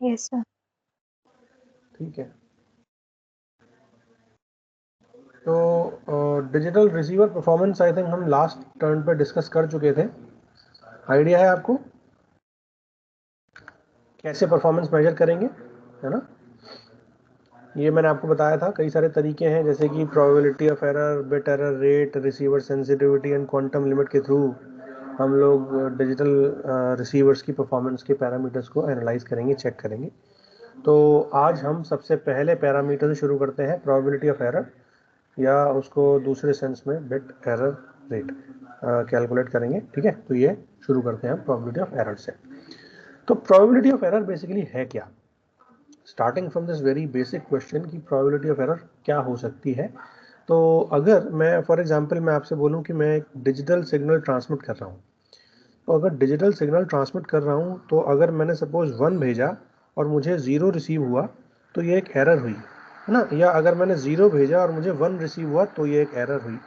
Yes sir. ठीक है, तो digital receiver performance I think हम लास्ट टर्न पे डिस्कस कर चुके थे। आइडिया है आपको कैसे परफॉर्मेंस मेजर करेंगे, है ना? ये मैंने आपको बताया था, कई सारे तरीके हैं जैसे कि probability of error, bit error rate, receiver sensitivity and quantum limit के थ्रू हम लोग डिजिटल रिसीवर्स की परफॉर्मेंस के पैरामीटर्स को एनालाइज करेंगे, चेक करेंगे। तो आज हम सबसे पहले पैरामीटर से शुरू करते हैं, प्रोबेबिलिटी ऑफ एरर, या उसको दूसरे सेंस में बिट एरर रेट कैलकुलेट करेंगे। ठीक है, तो ये शुरू करते हैं प्रोबेबिलिटी ऑफ एरर से। तो प्रोबेबिलिटी ऑफ एरर बेसिकली है क्या? Starting from this very basic question की प्रोबेबिलिटी ऑफ एरर क्या हो सकती है। तो अगर मैं फॉर एग्जांपल मैं आपसे बोलूं कि मैं एक डिजिटल सिग्नल ट्रांसमिट कर रहा हूं, तो अगर डिजिटल सिग्नल ट्रांसमिट कर रहा हूं तो अगर मैंने सपोज 1 भेजा और मुझे 0 रिसीव हुआ तो ये एक एरर हुई, है ना? या अगर मैंने 0 भेजा और मुझे 1 रिसीव हुआ तो ये एक एरर हुई।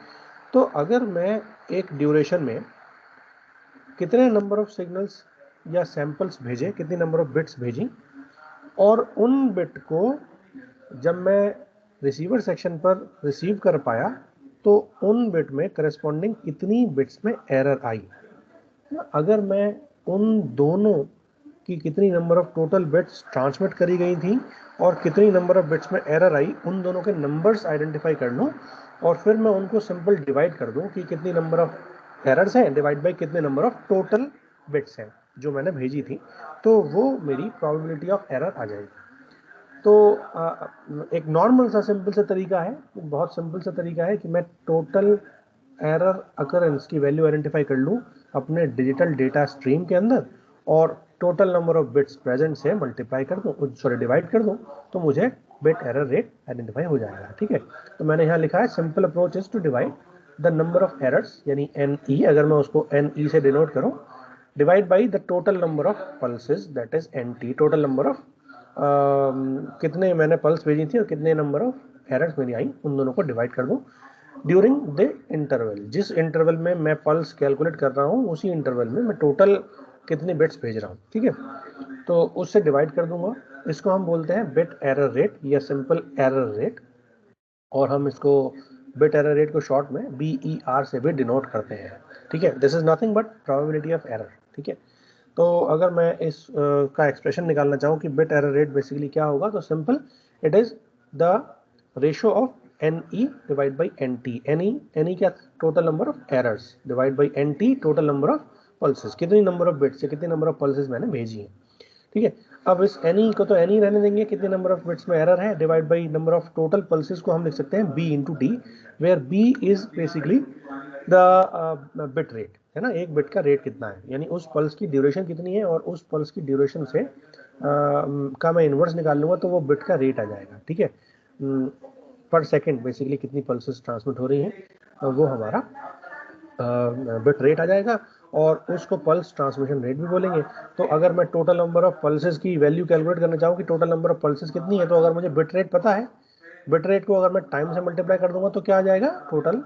तो अगर मैं एक ड्यूरेशन में कितने नंबर ऑफ सिग्नल्स या सैंपल्स भेजे, कितनी नंबर ऑफ बिट्स भेजी, और उन बिट को जब मैं रिसीवर सेक्शन पर रिसीव कर पाया तो उन बिट में करस्पॉन्डिंग कितनी बिट्स में एरर आई। अगर मैं उन दोनों की कितनी number of total bits transmit करी गई थी और कितनी नंबर ऑफ बिट्स में एरर आई, उन दोनों के नंबर्स आइडेंटिफाई कर लूँ और फिर मैं उनको सिंपल डिवाइड कर दूँ कि कितनी नंबर ऑफ एरर्स हैं डिवाइड बाई कितने नंबर ऑफ टोटल बिट्स हैं जो मैंने भेजी थी, तो वो मेरी प्रोबेबिलिटी ऑफ एरर आ जाएगी। तो एक नॉर्मल सा सिंपल सा तरीका है, बहुत सिंपल सा तरीका है कि मैं टोटल एरर अकरेंस की वैल्यू आइडेंटिफाई कर लूँ अपने डिजिटल डेटा स्ट्रीम के अंदर और total number of bits present से मल्टीप्लाई कर दूँ, सॉरी डिवाइड कर दूँ, तो मुझे बिट एरर रेट आइडेंटिफाई हो जाएगा। ठीक है, तो मैंने यहाँ लिखा है simple approach is to divide the number of errors यानी NE, अगर मैं उसको NE से डिनोट करूँ, divide by the total number of pulses that is NT, total number of कितने मैंने पल्स भेजी थी और कितने नंबर ऑफ एरर्स मेरी आई, उन दोनों को डिवाइड कर दूँ ड्यूरिंग द इंटरवल। जिस इंटरवल में मैं पल्स कैलकुलेट कर रहा हूँ उसी इंटरवल में मैं टोटल कितने बिट्स भेज रहा हूँ। ठीक है, तो उससे डिवाइड कर दूंगा। इसको हम बोलते हैं बिट एरर रेट या सिंपल एरर रेट, और हम इसको बिट एरर रेट को शॉर्ट में BER से भी डिनोट करते हैं। ठीक है, this is nothing but probability of error. ठीक है, तो अगर मैं इस का एक्सप्रेशन निकालना चाहूँ कि बिट एरर रेट बेसिकली क्या होगा, तो simple it is the ratio of NE divide by NT। NE क्या, total number of errors divide by NT, total number of pulses, कितनी नंबर ऑफ बिट्स या कितनी नंबर ऑफ पल्सेस मैंने भेजी है। ठीक है, अब इस NE को तो NE रहने देंगे, कितने नंबर ऑफ बिट्स में एरर है divide by number of total pulses को हम लिख सकते हैं B into T, where B is basically the bit rate, है ना? एक बिट का रेट कितना है, यानी उस पल्स की ड्यूरेशन कितनी है और उस पल्स की ड्यूरेशन से का मैं इन्वर्स निकाल लूंगा तो वो बिट का रेट आ जाएगा। ठीक है, पर सेकेंड बेसिकली कितनी पल्सेस ट्रांसमिट हो रही हैं वो हमारा बिट रेट आ जाएगा, और उसको पल्स ट्रांसमिशन रेट भी बोलेंगे। तो अगर मैं टोटल नंबर ऑफ पल्सेस की वैल्यू कैलकुलेट करना चाहूँ कि टोटल नंबर ऑफ पल्सेस कितनी है, तो अगर मुझे बिट रेट पता है, बिट रेट को अगर मैं टाइम से मल्टीप्लाई कर दूंगा तो क्या आ जाएगा, टोटल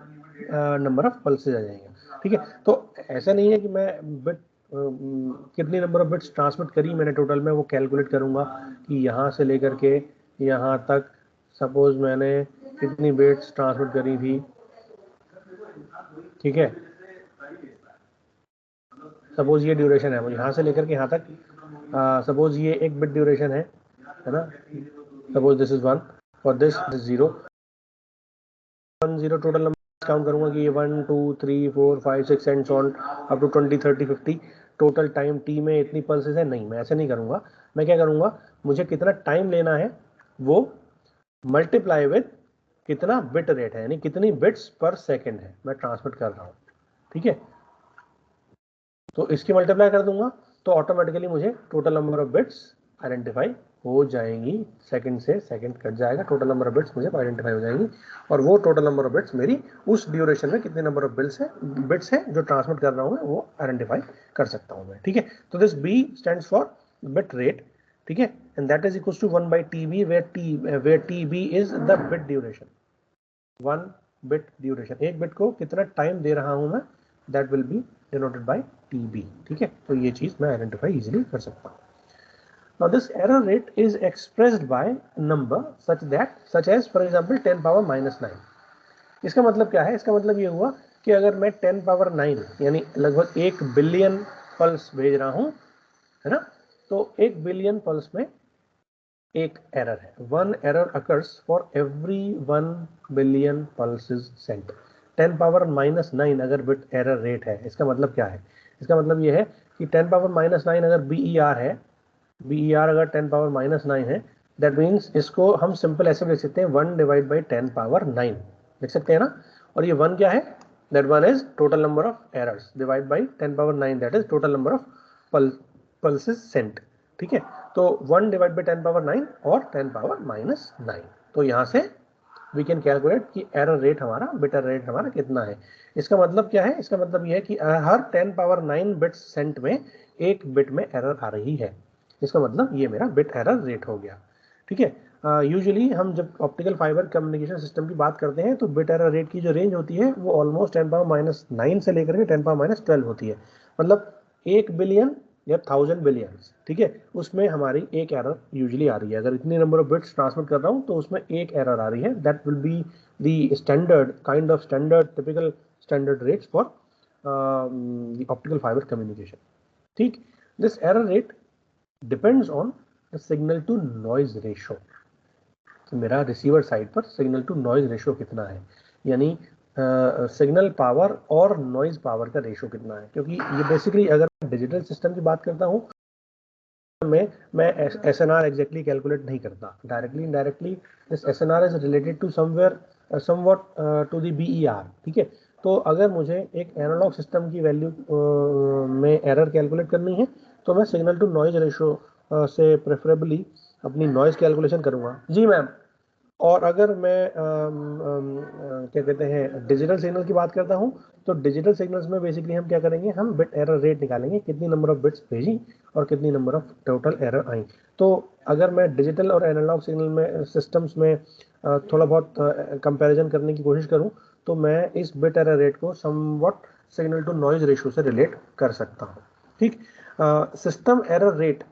नंबर ऑफ पल्सेस आ जाएंगे। ठीक है, तो ऐसा नहीं है कि मैं बिट कितनी नंबर ऑफ बिट्स ट्रांसमिट करी मैंने टोटल में वो कैलकुलेट करूंगा कि यहाँ से लेकर के यहाँ तक सपोज मैंने कितनी बिट्स ट्रांसमिट करी थी। ठीक है, सपोज ये ड्यूरेशन है, मुझे यहाँ से लेकर के यहाँ तक, सपोज ये एक बिट ड्यूरेशन है ना? सपोज दिस इज 1 और दिस 0 1 0, टोटल नंबर काउंट करूंगा कि ये 1 2 3 4 5 6 and so on up to 20 30 50 total time T में इतनी पल्सेस है। नहीं, मैं ऐसे नहीं करूंगा। मैं क्या करूंगा, मुझे कितना टाइम लेना है वो मल्टीप्लाई विद कितना बिट रेट है, यानी कितनी बिट्स पर सेकेंड है मैं ट्रांसमिट कर रहा हूँ। ठीक है, तो इसकी मल्टीप्लाई कर दूंगा तो ऑटोमेटिकली मुझे total number of bits identify हो जाएंगी, सेकंड से सेकंड कट जाएगा, टोटल नंबर ऑफ बिट्स मुझे आइडेंटिफाई हो जाएंगी, और वो टोटल नंबर ऑफ बिट्स मेरी उस ड्यूरेशन में कितने नंबर ऑफ बिट्स है जो ट्रांसमिट कर रहा हूँ मैं वो आइडेंटिफाई कर सकता हूँ मैं। ठीक है, तो this B stands for bit rate. ठीक है, and that is equal to 1/TB where TB is the bit duration, 1 bit duration, एक बिट को कितना टाइम दे रहा हूं मैं, that will be denoted by TB। ठीक है, तो ये चीज मैं आइडेंटिफाई इजीली कर सकता हूं। Now this error rate is expressed by number such as for example 10 power minus 9. इसका मतलब क्या है? इसका मतलब ये हुआ कि अगर मैं 10 पावर 9 यानी लगभग 1 बिलियन पल्स भेज रहा हूं, है ना, तो 1 बिलियन पल्स में एक एरर है. 1 error occurs for every 1 billion pulses sent. 10 power minus 9 अगर बिट एरर रेट है, इसका मतलब क्या है? इसका मतलब ये है कि 10 पावर माइनस 9 अगर BER है, BER अगर 10 पावर माइनस 9 है, दैट मीन्स इसको हम सिंपल ऐसे लिख सकते हैं 1 डिवाइड बाई 10 पावर 9 लिख सकते हैं ना. और ये 1 क्या है? That 1 is total number of errors divide by 10 power 9, that is total number of pulses sent. ठीक है, तो 1 डिवाइड बाई 10 पावर 9 और 10 पावर माइनस 9. तो यहां से वी कैन कैलकुलेट कि एरर रेट हमारा, बिट एरर रेट हमारा कितना है. इसका मतलब क्या है? इसका मतलब यह है कि हर 10 पावर 9 बिट्स सेंट में एक बिट में एरर आ रही है. इसका मतलब ये मेरा बिट एरर रेट हो गया. ठीक है, यूजुअली हम जब ऑप्टिकल फाइबर कम्युनिकेशन सिस्टम की बात करते हैं तो बिट एरर रेट की जो रेंज होती है वो ऑलमोस्ट 10 पावर माइनस 9 से लेकर के 10 पावर माइनस 12 होती है. मतलब 1 बिलियन या 1000 बिलियंस, ठीक है, उसमें हमारी एक एरर यूजुअली आ रही है. अगर इतनी नंबर ऑफ बिट्स ट्रांसमिट कर रहा हूँ तो उसमें एक एरर आ रही है. That will be the standard kind of standard typical standard rates for the optical fibre communication. ठीक, this error rate depends on the signal to noise ratio. मेरा रिसीवर साइड पर सिग्नल टू नॉइज रेशो कितना है, यानी signal power और noise power का ratio कितना है. क्योंकि ये बेसिकली अगर डिजिटल सिस्टम की बात करता हूँ मैं SNR एग्जैक्टली कैलकुलेट नहीं करता. Directly indirectly this SNR is related to somewhere somewhat to the BER. ठीक है, तो अगर मुझे एक एनालॉग सिस्टम की वैल्यू में एरर कैलकुलेट करनी है तो मैं सिग्नल टू नॉइज रेशो से प्रेफरेबली अपनी नॉइज कैलकुलेशन करूँगा. जी मैम. और अगर मैं क्या कहते हैं डिजिटल सिग्नल की बात करता हूँ तो डिजिटल सिग्नल्स में बेसिकली हम क्या करेंगे, हम बिट एरर रेट निकालेंगे, कितनी नंबर ऑफ बिट्स भेजी और कितनी नंबर ऑफ टोटल एरर आई. तो अगर मैं डिजिटल और एनालॉग सिग्नल में सिस्टम्स में थोड़ा बहुत कंपैरिजन करने की कोशिश करूँ तो मैं इस बिट एरर रेट को somewhat signal to noise ratio से रिलेट कर सकता हूँ. ठीक, सिस्टम एरर रेट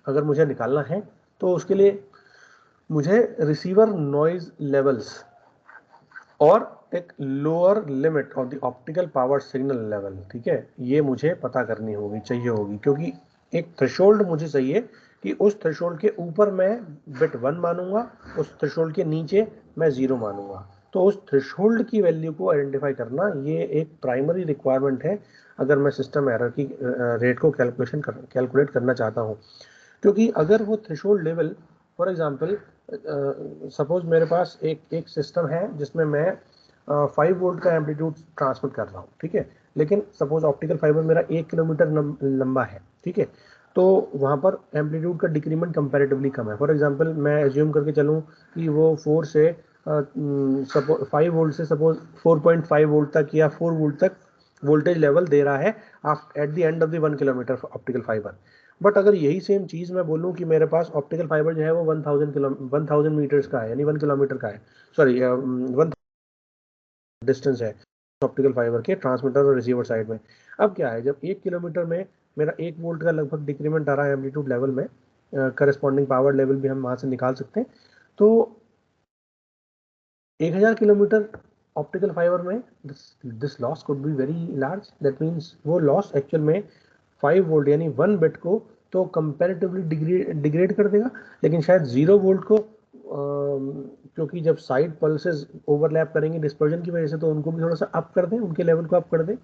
अगर मुझे निकालना है तो उसके लिए मुझे रिसीवर नॉइज लेवल्स और एक lower limit of the optical power signal level, ठीक है, ये मुझे पता करनी होगी, चाहिए होगी. क्योंकि एक थ्रेशोल्ड मुझे चाहिए कि उस थ्रेशोल्ड के ऊपर मैं बिट 1 मानूंगा, उस थ्रेशोल्ड के नीचे मैं 0 मानूंगा. तो उस थ्रेशोल्ड की वैल्यू को आइडेंटिफाई करना ये एक प्राइमरी रिक्वायरमेंट है अगर मैं सिस्टम एरर की रेट को कैलकुलेट करना चाहता हूँ. क्योंकि अगर वो threshold level, for example suppose मेरे पास एक सिस्टम है जिसमें मैं 5 वोल्ट का एम्पलीट्यूड ट्रांसमिट कर रहा हूँ. ठीक है, लेकिन सपोज ऑप्टिकल फाइबर मेरा 1 किलोमीटर लंबा है. ठीक है, तो वहाँ पर एम्पलीट्यूड का डिक्रीमेंट कंपैरेटिवली कम है. फॉर एग्जांपल मैं एज्यूम करके चलूँ कि वो 4 से 5 वोल्ट से सपोज 4.5 वोल्ट तक या 4 वोल्ट तक वोल्टेज लेवल दे रहा है at the end of the 1 kilometre optical fibre. But अगर यही सेम चीज़ मैं बोलूँ कि मेरे पास ऑप्टिकल फाइबर जो है वो 1000 मीटर्स का है, यानी 1 किलोमीटर का है, सॉरी 1 डिस्टेंस है ऑप्टिकल फाइबर के ट्रांसमीटर और रिसीवर साइड में. अब क्या है, जब 1 किलोमीटर में मेरा 1 वोल्ट का लगभग डिक्रीमेंट आ रहा है एम्पलीट्यूड लेवल में, करस्पॉन्डिंग पावर लेवल भी हम वहाँ से निकाल सकते हैं. तो 1000 किलोमीटर ऑप्टिकल फाइबर में this loss could be very large. That means वो लॉस एक्चुअल में 5 वोल्ट यानी 1 बिट को तो कंपैरेटिवली डिग्रेड कर देगा, लेकिन शायद 0 वोल्ट को क्योंकि जब साइड पल्सेस ओवरलैप करेंगे डिस्पर्जन की वजह से तो उनको भी थोड़ा सा अप कर दें, उनके लेवल को अप कर दें.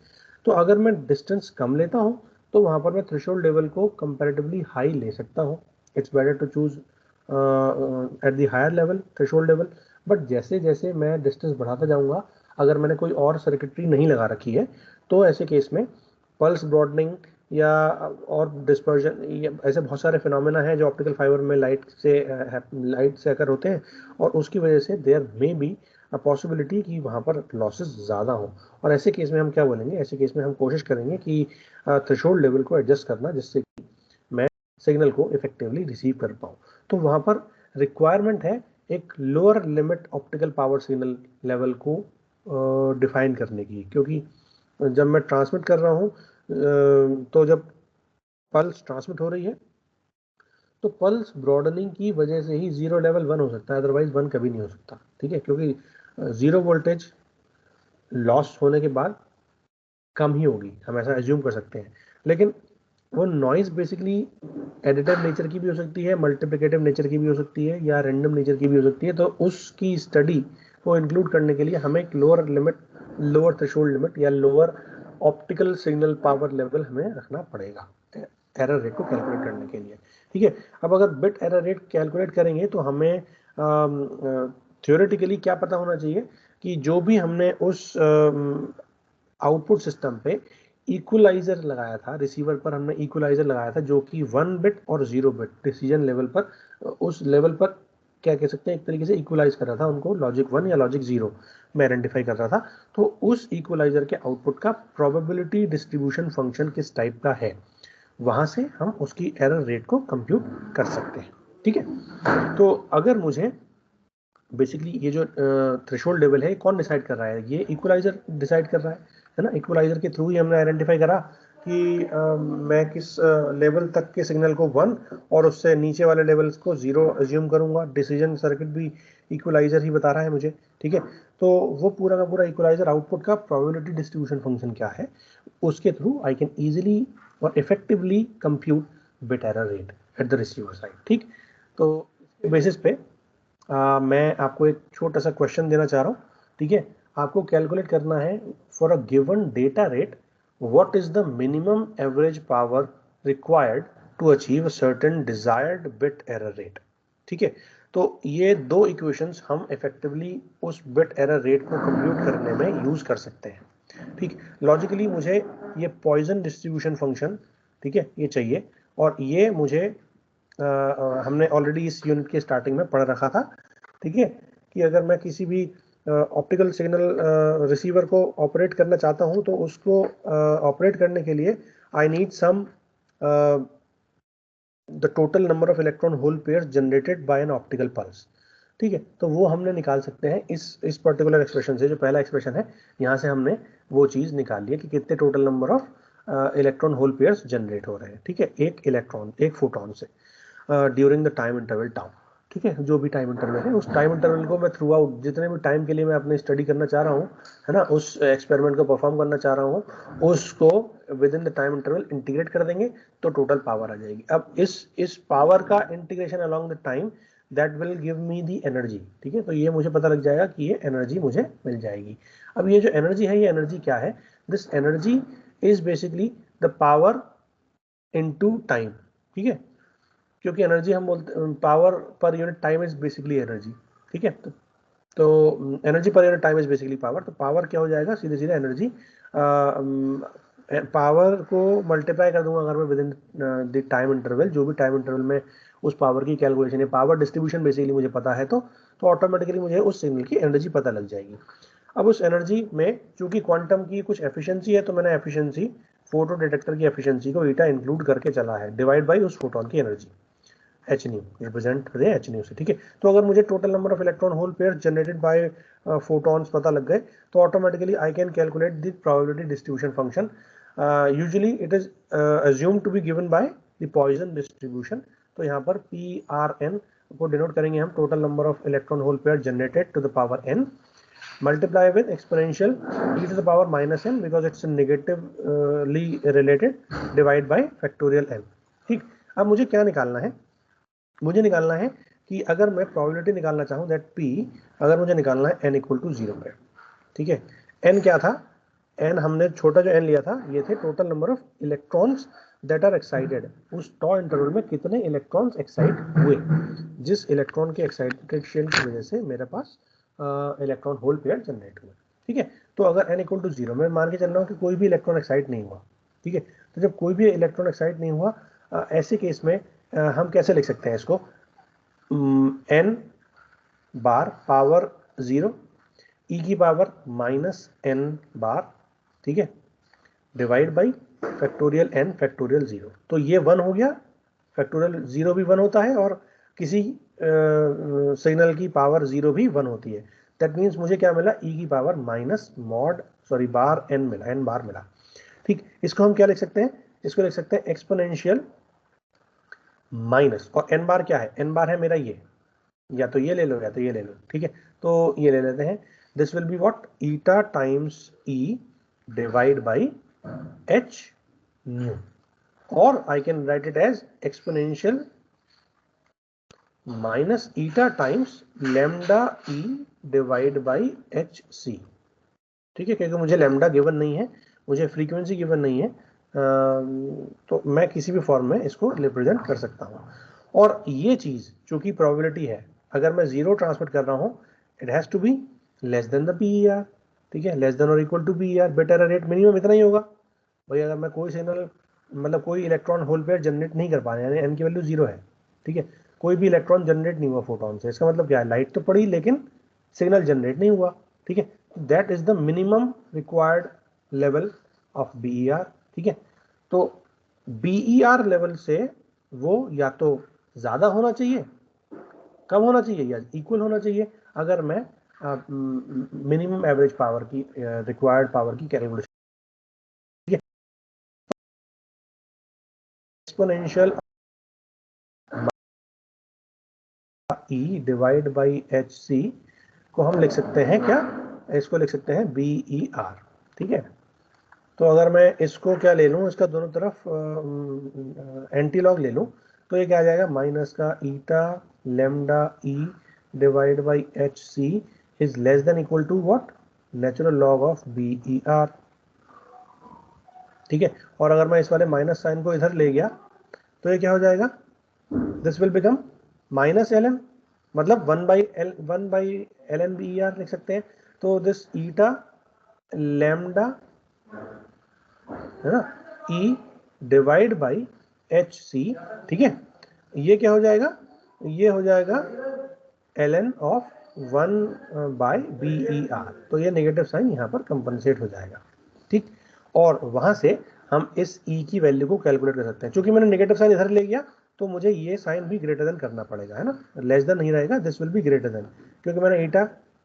तो अगर मैं डिस्टेंस कम लेता हूँ तो वहाँ पर मैं थ्रेशोल्ड लेवल को कंपैरेटिवली हाई ले सकता हूँ. It's better to choose at the higher level threshold level. But जैसे जैसे मैं डिस्टेंस बढ़ाता जाऊँगा, अगर मैंने कोई और सर्किटरी नहीं लगा रखी है तो ऐसे केस में पल्स ब्रॉडनिंग या और डिस्पर्जन, ऐसे बहुत सारे फिनोमेना हैं जो ऑप्टिकल फाइबर में लाइट से अकर होते हैं और उसकी वजह से there may be a possibility कि वहाँ पर लॉसेस ज़्यादा हो. और ऐसे केस में हम क्या बोलेंगे, ऐसे केस में हम कोशिश करेंगे कि थ्रेशोल्ड लेवल को एडजस्ट करना जिससे कि मैं सिग्नल को इफेक्टिवली रिसीव कर पाऊँ. तो वहाँ पर रिक्वायरमेंट है एक lower limit optical power signal level को डिफाइन करने की. क्योंकि जब मैं ट्रांसमिट कर रहा हूँ तो जब पल्स ट्रांसमिट हो रही है तो पल्स ब्रॉडनिंग की वजह से ही जीरो लेवल 1 हो सकता है, अदरवाइज 1 कभी नहीं हो सकता, ठीक है, क्योंकि जीरो वोल्टेज लॉस होने के बाद कम ही होगी, हम ऐसा एज्यूम कर सकते हैं। लेकिन वो नॉइज बेसिकली एडिटिव नेचर की भी हो सकती है, मल्टीप्लिकेटिव नेचर की भी हो सकती है, या रैंडम नेचर की भी हो सकती है। तो उसकी स्टडी को इंक्लूड करने के लिए हमें एक lower limit, lower threshold limit या lower optical signal power level हमें रखना पड़ेगा एरर रेट को कैलकुलेट करने के लिए, ठीक है। अब अगर बिट एरर रेट कैलकुलेट करेंगे तो हमें थ्योरेटिकली क्या पता होना चाहिए कि जो भी हमने उस आउटपुट सिस्टम पे इक्वलाइजर लगाया था, रिसीवर पर हमने इक्वलाइजर लगाया था जो कि 1 बिट और 0 बिट डिसीजन लेवल पर, उस लेवल पर क्या कह सकते हैं, एक तरीके से इक्वलाइज कर रहा था उनको, लॉजिक 1 या लॉजिक 0 में आइडेंटिफाई कर रहा था। तो उस इक्वलाइजर के आउटपुट का प्रोबेबिलिटी डिस्ट्रीब्यूशन फंक्शन किस टाइप का है, वहां से हम उसकी एरर रेट को कंप्यूट कर सकते हैं, ठीक है। तो अगर मुझे बेसिकली ये जो थ्रेशोल्ड लेवल है कौन डिसाइड कर रहा है, ये इक्वलाइजर डिसाइड कर रहा है ना। इक्वलाइजर के थ्रू ही हमने आइडेंटिफाई करा कि मैं किस लेवल तक के सिग्नल को 1 और उससे नीचे वाले लेवल्स को 0 अज्यूम करूंगा। डिसीजन सर्किट भी इक्वलाइजर ही बता रहा है मुझे, ठीक है। तो वो पूरा का पूरा इक्वलाइजर आउटपुट का प्रोबेबिलिटी डिस्ट्रीब्यूशन फंक्शन क्या है, उसके थ्रू आई कैन इजीली और effectively compute bit error rate at the receiver side, ठीक। तो इसके बेसिस पे मैं आपको एक छोटा सा क्वेश्चन देना चाह रहा हूँ, ठीक है। आपको कैलकुलेट करना है for a given data rate what is the minimum average power required to achieve a certain desired bit error rate, ठीक है। तो ये दो इक्वेशंस हम इफेक्टिवली उस बिट एरर रेट को कंप्यूट करने में यूज कर सकते हैं, ठीक। लॉजिकली मुझे ये पॉइजन डिस्ट्रीब्यूशन फंक्शन, ठीक है, ये चाहिए, और ये मुझे हमने ऑलरेडी इस यूनिट के स्टार्टिंग में पढ़ रखा था, ठीक है, कि अगर मैं किसी भी ऑप्टिकल सिग्नल रिसीवर को ऑपरेट करना चाहता हूं तो उसको ऑपरेट करने के लिए I need some the total number of electron hole pairs generated by an optical pulse, ठीक है। तो वो हमने निकाल सकते हैं इस पर्टिकुलर एक्सप्रेशन से, जो पहला एक्सप्रेशन है यहाँ से हमने वो चीज निकाल लिया कि कितने total number of electron hole pairs generate हो रहे हैं, ठीक है, एक इलेक्ट्रॉन, एक फोटोन से during the time interval tau, ठीक है। जो भी टाइम इंटरवल है, उस टाइम इंटरवल को मैं थ्रू आउट जितने भी टाइम के लिए मैं अपने स्टडी करना चाह रहा हूँ, है ना, उस एक्सपेरिमेंट को परफॉर्म करना चाह रहा हूँ, उसको with in the time interval integrate कर देंगे तो टोटल पावर आ जाएगी। अब इस पावर का integration along the time that will give me the energy, ठीक है। तो ये मुझे पता लग जाएगा कि ये एनर्जी मुझे मिल जाएगी। अब ये जो एनर्जी है, ये एनर्जी क्या है, this energy is basically the power into time, ठीक है, क्योंकि एनर्जी हम बोलते, पावर पर unit time is basically energy, ठीक है। तो energy per unit time is basically power, तो पावर क्या हो जाएगा, सीधे सीधे एनर्जी, पावर को मल्टीप्लाई कर दूंगा अगर मैं with in the time interval, जो भी टाइम इंटरवल में उस पावर की कैलकुलेशन है, पावर डिस्ट्रीब्यूशन बेसिकली मुझे पता है, तो ऑटोमेटिकली मुझे उस सिग्नल की एनर्जी पता लग जाएगी। अब उस एनर्जी में चूंकि क्वांटम की कुछ एफिशिएंसी है, तो मैंने एफिशिएंसी, फोटो डिटेक्टर की एफिशिएंसी को ईटा इंक्लूड करके चला है, डिवाइड बाई उस फोटोन की एनर्जी, एच न्यू, रिप्रेजेंट करें एच न्यू से, ठीक है। तो अगर मुझे total number of electron hole pair generated by photons पता लग गए, तो automatically I can calculate the probability distribution function. Usually it is assumed to be given by the Poisson distribution. तो यहाँ पर पी आर एन को denote करेंगे हम, total number of electron hole pair generated to the power N, multiply with exponential e to the power minus n because it's negatively related, divide by factorial n, ठीक। अब मुझे क्या निकालना है, मुझे निकालना है कि अगर मैं प्रोबेबिलिटी निकालना चाहूं दैट p, अगर मुझे निकालना है n इक्वल टू 0 पे, ठीक है। n क्या था, n हमने छोटा जो n लिया था, ये थे total number of electrons that are excited, उस टॉ इंटरवल में कितने इलेक्ट्रॉन्स एक्साइट हुए, जिस इलेक्ट्रॉन के एक्साइटेशन की वजह से मेरे पास इलेक्ट्रॉन होल पेयर जनरेट हुआ, ठीक है। तो अगर n इक्वल टू 0, मैं मान के चल रहा हूँ कि कोई भी इलेक्ट्रॉन एक्साइट नहीं हुआ, ठीक है। तो जब कोई भी इलेक्ट्रॉन एक्साइट नहीं हुआ, ऐसे केस में हम कैसे लिख सकते हैं इसको, n बार पावर 0 e की पावर माइनस n बार, ठीक है, divide by factorial n factorial 0। तो ये 1 हो गया, फैक्टोरियल 0 भी 1 होता है और किसी सिग्नल की पावर 0 भी 1 होती है। दैट मीन्स मुझे क्या मिला, e की पावर माइनस मॉड बार n मिला, n बार मिला, ठीक। इसको हम क्या लिख सकते हैं, इसको लिख सकते हैं एक्सपोनेंशियल माइनस, और एन बार क्या है, एन बार है मेरा ये, या तो ये ले लो या तो ये ले लो, ठीक है, तो ये ले लेते हैं, this will be what, eta times E divide by H nu, और I can write it as exponential minus eta times lambda E divide by H C, ठीक है, क्योंकि मुझे लैम्डा गिवन नहीं है, मुझे फ्रीक्वेंसी गिवन नहीं है, तो मैं किसी भी फॉर्म में इसको रिप्रेजेंट कर सकता हूँ। और ये चीज़ चूंकि प्रोबेबिलिटी है, अगर मैं जीरो ट्रांसमिट कर रहा हूँ, it has to be less than the P E R, ठीक है, लेस देन और equal to P E R, better rate minimum इतना ही होगा भाई। अगर मैं कोई सिग्नल, मतलब कोई इलेक्ट्रॉन होल पेयर जनरेट नहीं कर पा रहे, यानी एन की वैल्यू जीरो है, ठीक है, कोई भी इलेक्ट्रॉन जनरेट नहीं हुआ फोटोन से, इसका मतलब क्या है, लाइट तो पड़ी लेकिन सिग्नल जनरेट नहीं हुआ, ठीक है, that is the minimum required level of BER, ठीक है। तो बीईआर लेवल से वो या तो ज्यादा होना चाहिए, कम होना चाहिए, या इक्वल होना चाहिए, अगर मैं मिनिमम एवरेज पावर की रिक्वायर्ड पावर की calculation, exponential e divide by H c को हम लिख सकते हैं क्या, इसको लिख सकते हैं बी ई आर, ठीक है। तो अगर मैं इसको क्या ले लूँ, इसका दोनों तरफ एंटी लॉग ले लूँ, तो ये क्या आ जाएगा, माइनस का eta lambda E divide by H C is less than equal to what, natural log of B E R, ठीक है। और अगर मैं इस वाले माइनस साइन को इधर ले गया तो ये क्या हो जाएगा, this will become minus L N, मतलब one by L N B E R लिख सकते हैं। तो दिस ईटा लैम्डा, है ना, E divide by H C, ठीक है, ये क्या हो जाएगा, ये हो जाएगा L N of 1 by B E R, तो ये नेगेटिव साइन यहाँ पर कंपनसेट हो जाएगा, ठीक। और वहां से हम इस ई की वैल्यू को कैलकुलेट कर सकते हैं, क्योंकि मैंने नेगेटिव साइन इधर ले गया तो मुझे ये साइन भी ग्रेटर देन करना पड़ेगा, है ना, लेस देन नहीं रहेगा, this will be greater than, क्योंकि मैंने ईटा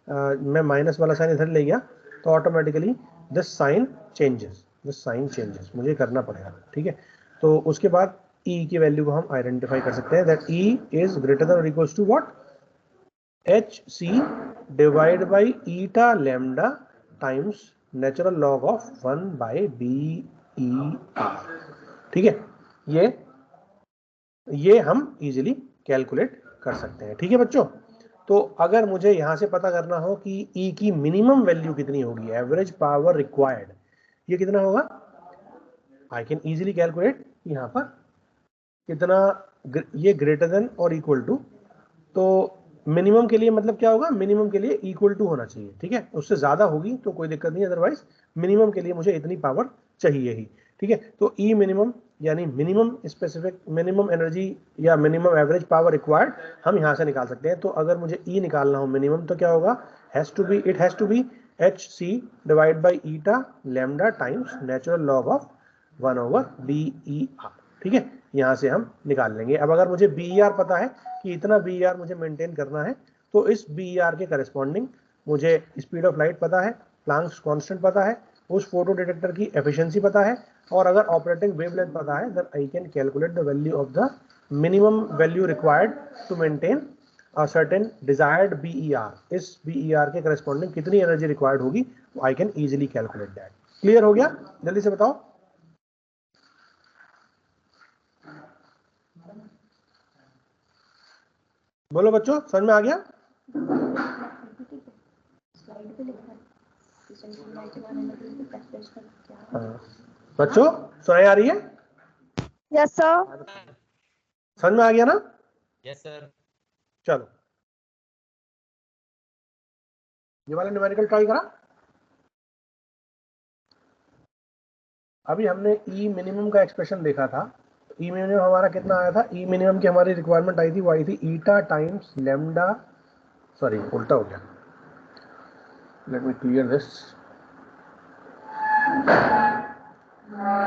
मैं माइनस वाला साइन इधर ले गया तो ऑटोमेटिकली दिस साइन चेंजेस, मुझे करना पड़ेगा, ठीक है। तो उसके बाद ई की वैल्यू को हम आइडेंटिफाई कर सकते हैं, that E is greater than और equals to what, H C divide by eta lambda times natural log of 1 by B E R, ठीक है। ये हम इजीली कैलकुलेट कर सकते हैं, ठीक है बच्चों। तो अगर मुझे यहां से पता करना हो कि ई की मिनिमम वैल्यू कितनी होगी, एवरेज पावर रिक्वायर्ड, ये कितना होगा, आई कैन इजीली कैलकुलेट यहां पर कितना, ये ग्रेटर देन और इक्वल टू, तो मिनिमम के लिए मतलब क्या होगा, मिनिमम के लिए इक्वल टू होना चाहिए, ठीक है, उससे ज्यादा होगी तो कोई दिक्कत नहीं, अदरवाइज मिनिमम के लिए मुझे इतनी पावर चाहिए ही, ठीक है। तो ई मिनिमम यानी मिनिमम स्पेसिफिक मिनिमम एनर्जी या मिनिमम एवरेज पावर रिक्वायर्ड हम यहां से निकाल सकते हैं। तो अगर मुझे ई निकालना हो मिनिमम, तो क्या होगा, it has to be h C divide by eta lambda times natural log of 1 over B E R, ठीक है, यहां से हम निकाल लेंगे। अब अगर मुझे बी ई आर पता है कि इतना बी ई आर मुझे मेंटेन करना है, तो इस बी ई आर के करस्पॉन्डिंग मुझे स्पीड ऑफ लाइट पता है, प्लांक्स कांस्टेंट पता है, उस फोटो डिटेक्टर की एफिशिएंसी पता है, और अगर ऑपरेटिंग वेवलेंथ पता है, then I can calculate the value of the minimum value required to maintain a certain desired BER. इस बीईआर के करस्पॉन्डिंग कितनी एनर्जी रिक्वायर्ड होगी, I can easily calculate that. Clear हो गया, जल्दी से बताओ। बोलो बच्चों, समझ में आ गया? बच्चों सुनाई आ रही है? Yes sir. समझ में आ गया ना? Yes sir. चलो ये वाला न्यूमेरिकल ट्राई करा। अभी हमने ई मिनिमम का एक्सप्रेशन देखा था। ई मिनिमम हमारा कितना आया था, ई मिनिमम की हमारी रिक्वायरमेंट आई थी, वो आई थी ईटा टाइम्स लैम्डा, सॉरी उल्टा हो गया, लेट मी क्लियर दिस,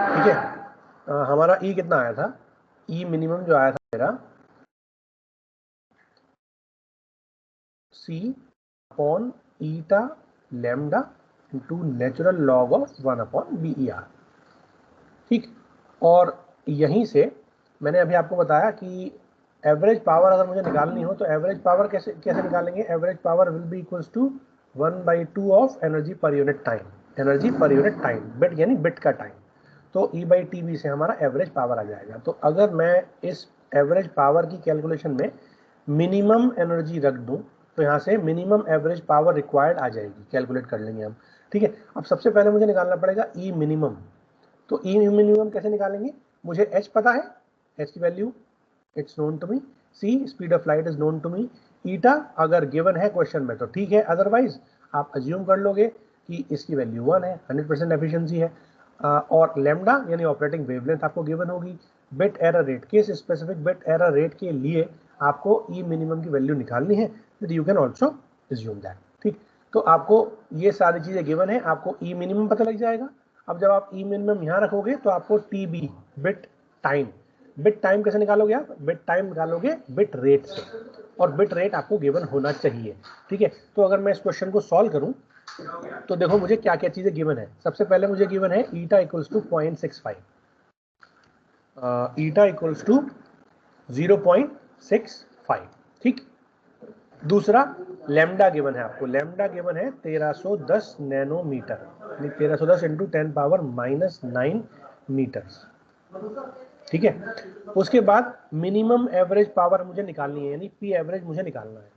ठीक है। हमारा ई कितना आया था, ई मिनिमम जो आया था मेरा C upon eta lambda into natural log of 1 upon B E R, ठीक। और यहीं से मैंने अभी आपको बताया कि एवरेज पावर अगर मुझे निकालनी हो तो एवरेज पावर कैसे निकालेंगे? Average power will be equals to 1/2 of energy per unit time, energy per unit time, bit यानी बिट का टाइम। तो E/TB से हमारा एवरेज पावर आ जाएगा। तो अगर मैं इस एवरेज पावर की कैलकुलेशन में मिनिमम एनर्जी रख दूं तो यहाँ से मिनिमम एवरेज पावर रिक्वायर्ड आ जाएगी, कैलकुलेट कर लेंगे हम। ठीक है, अब सबसे पहले मुझे निकालना पड़ेगा ई मिनिमम। तो ई मिनिमम कैसे निकालेंगे? मुझे एच पता है, एच की value it's known to me, C speed of light is known to me, eta अगर गिवन है क्वेश्चन में तो ठीक है, अदरवाइज आप अज्यूम कर लोगे कि इसकी वैल्यू 1 है, 100% एफिशिएंसी है। और लैम्डा यानी ऑपरेटिंग वेवलेंथ आपको गिवन होगी। Bit error rate, case specific bit error rate के लिए आपको ई मिनिमम की वैल्यू निकालनी है, you can also assume that. ठीक, तो आपको ये सारी चीजें गिवन है, आपको ई मिनिमम पता लग जाएगा। अब जब आप ई मिनिमम यहाँ रखोगे तो आपको TB bit time, bit time कैसे निकालोगे आप? बिट टाइम निकालोगे बिट रेट से, और बिट रेट आपको गिवन होना चाहिए। ठीक है, तो अगर मैं इस क्वेश्चन को सॉल्व करूं तो देखो मुझे क्या क्या चीजें गिवन है। सबसे पहले मुझे गिवन है eta equals to 0.65, eta equals to 0.65। ठीक, दूसरा लैम्डा गिवन है आपको, लैम्डा गिवन है 1310 नैनोमीटर, 1310 इंटू 10⁻⁻9 मीटर्स। ठीक है, उसके बाद मिनिमम एवरेज पावर मुझे निकालनी है, यानी पी एवरेज मुझे निकालना है।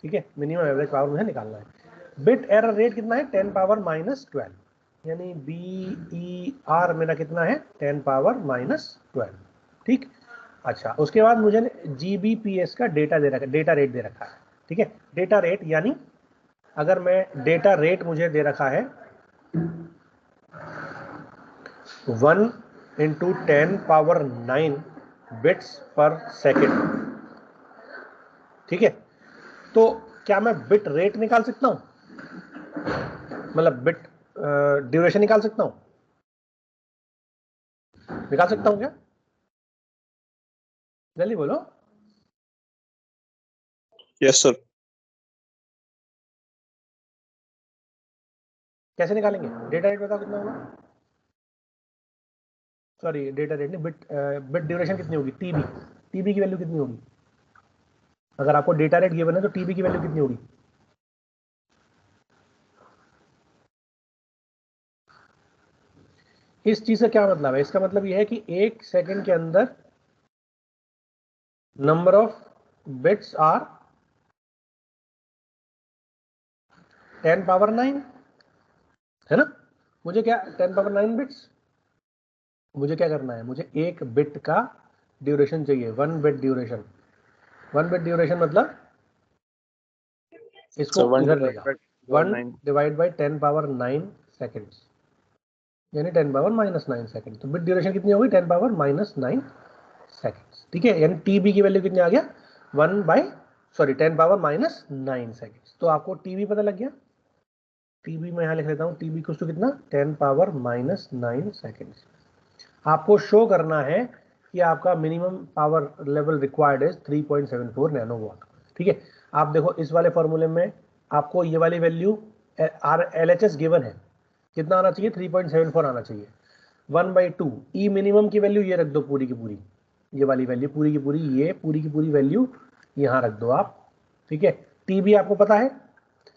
ठीक है, मिनिमम एवरेज पावर मुझे निकालना है। बिट एरर रेट कितना है? 10⁻12, यानी BER मेरा कितना है? 10⁻12। ठीक, अच्छा, उसके बाद मुझे GBPS का डेटा दे रखा, डेटा रेट दे रखा है। ठीक है, डेटा रेट यानी अगर मैं डेटा रेट मुझे दे रखा है 1 इंटू 10⁻9 बिट्स पर सेकेंड। ठीक है, तो क्या मैं बिट रेट निकाल सकता हूं? मतलब बिट ड्यूरेशन निकाल सकता हूं? निकाल सकता हूं क्या? जल्दी बोलो। Yes sir. कैसे निकालेंगे? डेटा रेट बताओ कितना होगा? सॉरी, डेटा रेट नहीं, बिट ड्यूरेशन कितनी होगी? टीबी, टीबी की वैल्यू कितनी होगी? अगर आपको डेटा रेट गिवन है तो टीबी की वैल्यू कितनी होगी? इस चीज से क्या मतलब है? इसका मतलब यह है कि 1 सेकंड के अंदर नंबर ऑफ बिट्स आर 10⁻9, है ना? मुझे क्या 10⁻9 बिट्स, मुझे क्या करना है? मुझे एक बिट का ड्यूरेशन चाहिए, 1 बिट ड्यूरेशन। 1 बिट ड्यूरेशन मतलब इसको इधर ले जाओ, 1 डिवाइड बाई 10⁻9 सेकेंड्स, यानी 10⁻−9 सेकेंड। तो बिट ड्यूरेशन कितनी होगी? 10⁻−9 सेकेंड्स। ठीक है, यानी टीबी की वैल्यू कितनी आ गया? 10⁻9 सेकेंड्स। तो आपको टीबी पता लग गया। टीबी मैं यहाँ लिख लेता हूँ, टीबी कुछ तो कितना? 10⁻−9 सेकेंड्स। आपको शो करना है कि आपका minimum power level required is 3.74 नैनोवाट। ठीक है, आप देखो इस वाले फॉर्मूले में आपको ये वाली वैल्यू LHS गिवन है, कितना आना चाहिए? 3.74 आना चाहिए। 1/2 ई मिनिमम की वैल्यू ये रख दो, पूरी की पूरी, ये वाली वैल्यू पूरी की पूरी, ये पूरी की पूरी वैल्यू यहाँ रख दो आप। ठीक है, टी भी आपको पता है।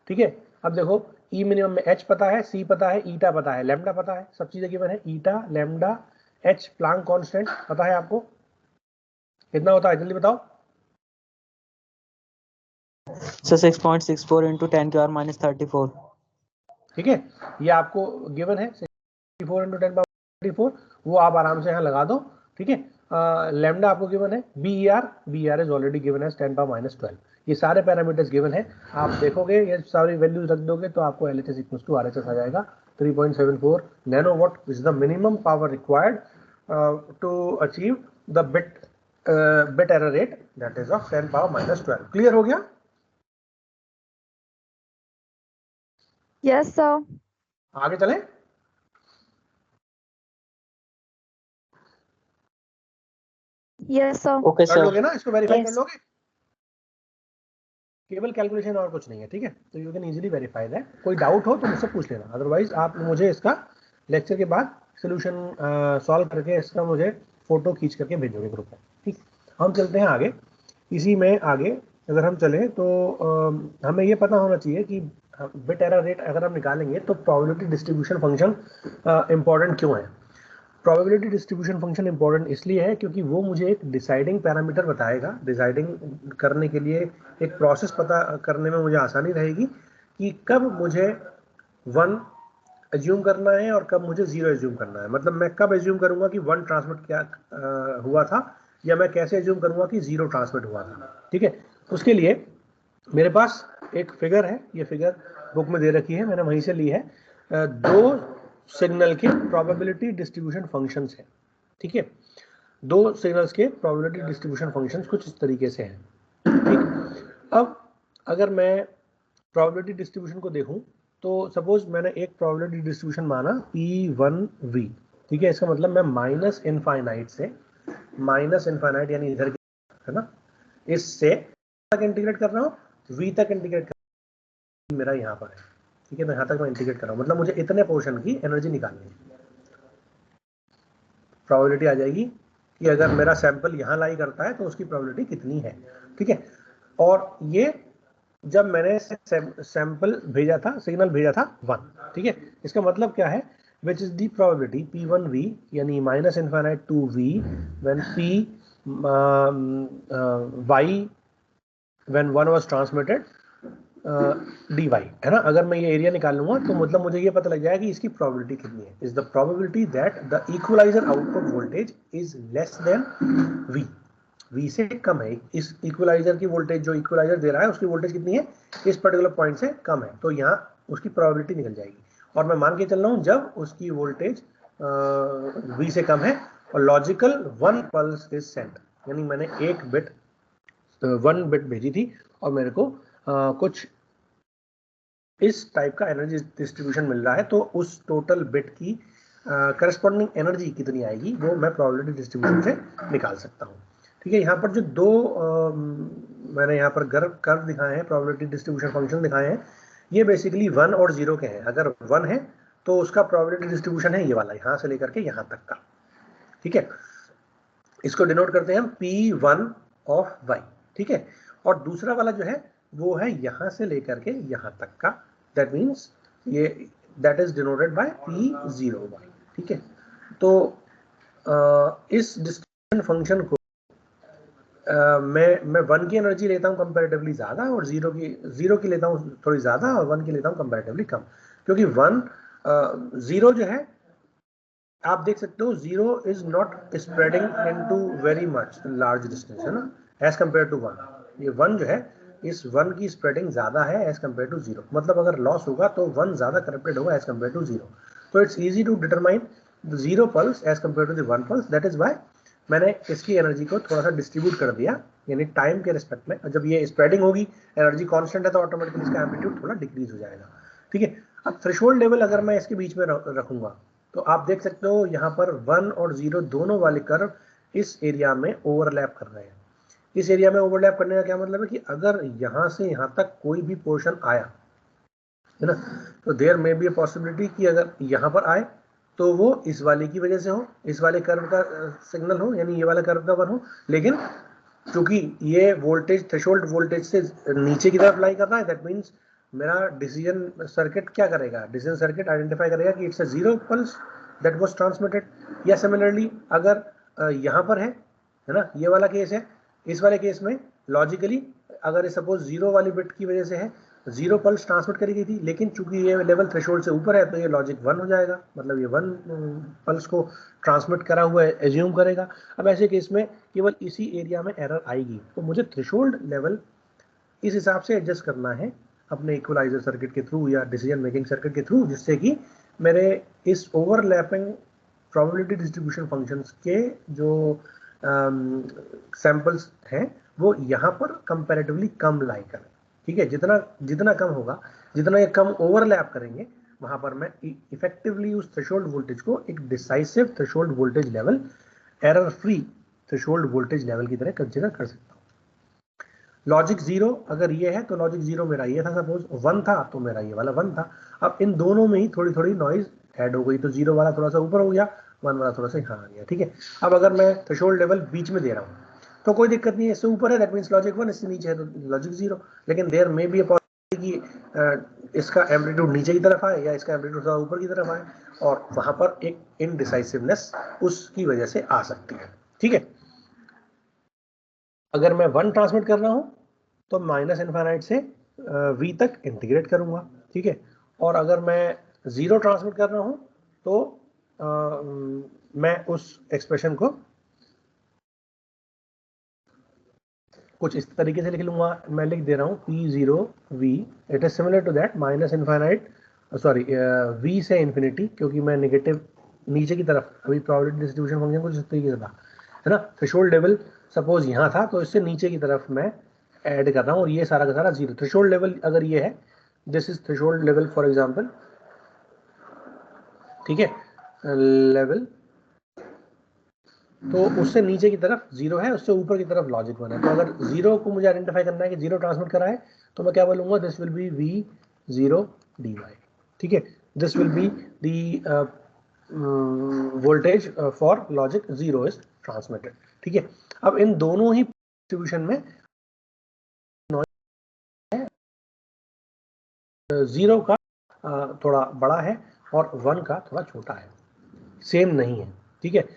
ठीक है, अब देखो ई मिनिमम में एच पता है, सी पता है, ईटा पता है, लैम्डा पता है, सब चीजें गिवन है। ईटा, लैम्डा, एच, प्लांक कांस्टेंट पता है आपको, कितना होता है? जल्दी बताओ। So 6.64 into 10⁻⁻34। ठीक है, ये आपको गिवन है 64 इंटू 10⁻34, वो आप आराम से यहाँ लगा दो। ठीक है, लैम्डा आपको गिवन है, BER इज ऑलरेडी गिवन है 10⁻12। ये सारे पैरामीटर्स गिवन है, आप देखोगे ये सारी वैल्यूज रख दोगे तो आपको LHS इक्वल्स टू RHS आ जाएगा 3.74 nanowatt, which is the minimum power required to achieve the bit error rate that is of 10⁻12। Clear हो गया? Yes sir. आगे चलें? Yes sir. ओके कर लोगे सर। ना? इसको वेरीफाई कर Yes. लोगे? केवल कैलकुलेशन और कुछ नहीं है। ठीक है, तो you can easily verify that. कोई डाउट हो तो मुझसे पूछ लेना, अदरवाइज आप मुझे इसका लेक्चर के बाद सोल्यूशन सॉल्व करके इसका मुझे फोटो खींच करके भेजोगे ग्रुप में, ठीक। हम चलते हैं आगे। इसी में आगे अगर हम चलें तो हमें ये पता होना चाहिए कि बिट एरर रेट अगर हम निकालेंगे तो प्रोबेबिलिटी डिस्ट्रीब्यूशन फंक्शन इंपॉर्टेंट क्यों है। प्रोबेबिलिटी डिस्ट्रीब्यूशन फंक्शन इंपॉर्टेंट इसलिए है क्योंकि वो मुझे एक डिसाइडिंग पैरामीटर बताएगा। डिसाइडिंग करने के लिए एक प्रोसेस पता करने में मुझे आसानी रहेगी कि कब मुझे 1 एज्यूम करना है और कब मुझे 0 एज्यूम करना है। मतलब मैं कब एज्यूम करूंगा कि 1 ट्रांसमिट क्या हुआ था, या मैं कैसे एज्यूम करूंगा कि 0 ट्रांसमिट हुआ था, ठीक है। उसके लिए मेरे पास एक फिगर है, ये फिगर बुक में दे रखी है, मैंने वहीं से ली है। 2 सिग्नल के प्रोबेबिलिटी डिस्ट्रीब्यूशन फंक्शंस हैं, ठीक है। 2 सिग्नल्स के प्रोबेबिलिटी डिस्ट्रीब्यूशन फंक्शंस कुछ इस तरीके से हैं, ठीक। अब अगर मैं प्रोबेबिलिटी डिस्ट्रीब्यूशन को देखूं तो सपोज मैंने एक प्रोबेबिलिटी डिस्ट्रीब्यूशन माना P1V, ठीक है। इसका मतलब मैं माइनस इनफाइनाइट से माइनस इनफाइनाइट यानी इधर है ना, इससे तक इंटीग्रेट कर रहा हूँ, V तक इंटीग्रेट कर रहा हूँ, मेरा यहाँ पर है, ठीक है। तो यहाँ तक मैं इंटीग्रेट कर रहा हूँ, मतलब मुझे इतने पोर्शन की एनर्जी निकालनी है। प्रोबेबिलिटी आ जाएगी कि अगर मेरा सैंपल यहाँ लाई करता है तो उसकी प्रोबेबिलिटी कितनी है, ठीक है। और ये जब मैंने सैंपल भेजा था, सिग्नल भेजा था 1, ठीक है। इसका मतलब क्या है, which is the probability P1V यानी minus infinite to V when P Y when 1 was transmitted dy है ना। अगर मैं ये एरिया निकाल लूंगा तो मतलब मुझे ये पता लग जाएगा कि इसकी प्रोबेबिलिटी कितनी है। Is the probability that the equalizer output voltage is less than V से कम है। इस इक्वलाइजर की वोल्टेज, जो इक्वलाइजर दे रहा है उसकी वोल्टेज कितनी है, इस पर्टिकुलर पॉइंट से कम है, तो यहाँ उसकी प्रोबेबिलिटी निकल जाएगी। और मैं मान के चल रहा हूँ जब उसकी वोल्टेज V से कम है और लॉजिकल 1 पल्स इज सेंट, यानी मैंने 1 बिट भेजी थी और मेरे को कुछ इस टाइप का एनर्जी डिस्ट्रीब्यूशन मिल रहा है, तो उस टोटल बिट की करस्पॉन्डिंग एनर्जी कितनी आएगी वो मैं प्रोबेबिलिटी डिस्ट्रीब्यूशन से निकाल सकता हूँ, ठीक है। यहाँ पर जो 2 मैंने यहाँ पर कर्व दिखाए हैं, प्रोबेबिलिटी डिस्ट्रीब्यूशन फंक्शन दिखाए हैं, ये बेसिकली 1 और 0 के हैं। अगर 1 है तो उसका प्रोबेबिलिटी डिस्ट्रीब्यूशन है ये वाला, यहाँ से लेकर के यहाँ तक का, ठीक है। इसको डिनोट करते हैं हम P1 ऑफ Y, ठीक है। और दूसरा वाला जो है वो है यहाँ से लेकर के यहाँ तक का, दैट मीन्स ये that is denoted bye P0Y, ठीक है। तो इस डिस्ट्रीब्यूशन फंक्शन को मैं 1 की एनर्जी लेता हूँ कंपैरेटिवली ज़्यादा, और 0 की लेता हूँ थोड़ी ज़्यादा, और 1 की लेता हूँ कंपैरेटिवली कम, क्योंकि 0 जो है आप देख सकते हो 0 is not spreading into very much large distance, है ना, एज कंपेयर टू 1। ये 1 जो है, इस 1 की स्प्रेडिंग ज़्यादा है एज कंपेयर टू 0। मतलब अगर लॉस होगा तो 1 ज़्यादा करप्टेड होगा एज कंपेयर टू 0। तो it's easy to determine the 0 pulse as compare to the 1 pulse. That is why मैंने इसकी एनर्जी को थोड़ा सा डिस्ट्रीब्यूट कर दिया, यानी टाइम के रिस्पेक्ट में। जब ये स्प्रेडिंग होगी, एनर्जी कांस्टेंट है, तो ऑटोमेटिकली इसका एम्पलीट्यूड थोड़ा डिक्रीज हो जाएगा, ठीक है। अब थ्रेशोल्ड लेवल अगर मैं इसके बीच में रखूंगा तो आप देख सकते हो यहाँ पर 1 और 0 दोनों वाले कर्व इस एरिया में ओवरलैप कर रहे हैं। इस एरिया में ओवरलैप करने का क्या मतलब है कि अगर यहाँ से यहाँ तक कोई भी पोर्शन आया है ना, तो देयर में बी ए पॉसिबिलिटी कि अगर यहाँ पर आए तो वो इस वाले की वजह से हो, इस वाले कर्व का सिग्नल हो, यानी ये वाला कर्व का 1 हो। लेकिन क्योंकि ये वोल्टेज थ्रेशोल्ड वोल्टेज से नीचे की तरफ लाई कर रहा है, दैट मीन्स मेरा डिसीजन सर्किट क्या करेगा, डिसीजन सर्किट आइडेंटिफाई करेगा कि it's a 0 pulse that was transmitted. या सिमिलरली अगर यहाँ पर है ना, ये वाला केस है, इस वाले केस में लॉजिकली अगर सपोज 0 वाली बिट की वजह से है, 0 पल्स ट्रांसमिट करी गई थी, लेकिन चूंकि ये लेवल थ्रेशोल्ड से ऊपर है तो ये लॉजिक 1 हो जाएगा, मतलब ये 1 पल्स को ट्रांसमिट करा हुआ एज्यूम करेगा। अब ऐसे केस में केवल इसी एरिया में एरर आएगी, तो मुझे थ्रेशोल्ड लेवल इस हिसाब से एडजस्ट करना है अपने इक्वलाइजर सर्किट के थ्रू या डिसीजन मेकिंग सर्किट के थ्रू, जिससे कि मेरे इस ओवरलैपिंग प्रोबेबिलिटी डिस्ट्रीब्यूशन फंक्शंस के जो सैंपल्स हैं वो यहाँ पर कंपैरेटिवली कम लाई करें, ठीक है। जितना कम होगा, जितना ये कम ओवरलैप करेंगे, वहां पर मैं इफेक्टिवली उस थ्रेशोल्ड वोल्टेज को एक decisive threshold voltage level, error free threshold voltage level की तरह कंसीडर कर सकता हूँ। लॉजिक 0 अगर ये है तो लॉजिक 0 मेरा ये था, सपोज 1 था तो मेरा ये वाला 1 था। अब इन दोनों में ही थोड़ी थोड़ी नॉइज ऐड हो गई तो 0 वाला थोड़ा सा ऊपर हो गया, 1 वाला थोड़ा सा यहाँ आ गया, ठीक है। अब अगर मैं थ्रेशोल्ड लेवल बीच में दे रहा हूँ तो कोई दिक्कत नहीं है, इससे ऊपर है दैट मीन्स लॉजिक 1, इससे नीचे है तो लॉजिक 0, लेकिन देयर मे बी कि इसका एम्पलीट्यूड नीचे की तरफ आए या इसका एम्पलीट्यूड थोड़ा ऊपर की तरफ आए, और वहां पर एक इनडिसाइसिवनेस उसकी वजह से आ सकती है, ठीक है। अगर मैं 1 ट्रांसमिट कर रहा हूं तो माइनस इनफाइनाइट से v तक इंटीग्रेट करूंगा, ठीक है। और अगर मैं 0 ट्रांसमिट कर रहा हूं तो मैं उस एक्सप्रेशन को कुछ इस तरीके से लिख लूंगा, मैं लिख दे रहा हूँ P0v, it is similar to that minus infinite sorry v से इंफिनिटी, क्योंकि मैं नेगेटिव नीचे की तरफ, अभी प्रोबेबिलिटी डिस्ट्रीब्यूशन फंक्शन कुछ इस तरीके से था, है ना। थ्रेशोल्ड लेवल सपोज यहाँ था तो इससे नीचे की तरफ मैं ऐड कर रहा हूँ, और ये सारा का सारा 0। थ्रेशोल्ड लेवल अगर ये है, this is threshold level for example, ठीक है, लेवल, तो उससे नीचे की तरफ 0 है, उससे ऊपर की तरफ लॉजिक 1 है। तो अगर 0 को मुझे आइडेंटिफाई करना है कि 0 ट्रांसमिट करा है, तो मैं क्या बोलूंगा, this will B v0 dy, ठीक है। This will be the voltage for logic 0 is transmitted, ठीक है। अब इन दोनों ही डिस्ट्रीब्यूशन में 0 का थोड़ा बड़ा है और 1 का थोड़ा छोटा है, सेम नहीं है, ठीक है।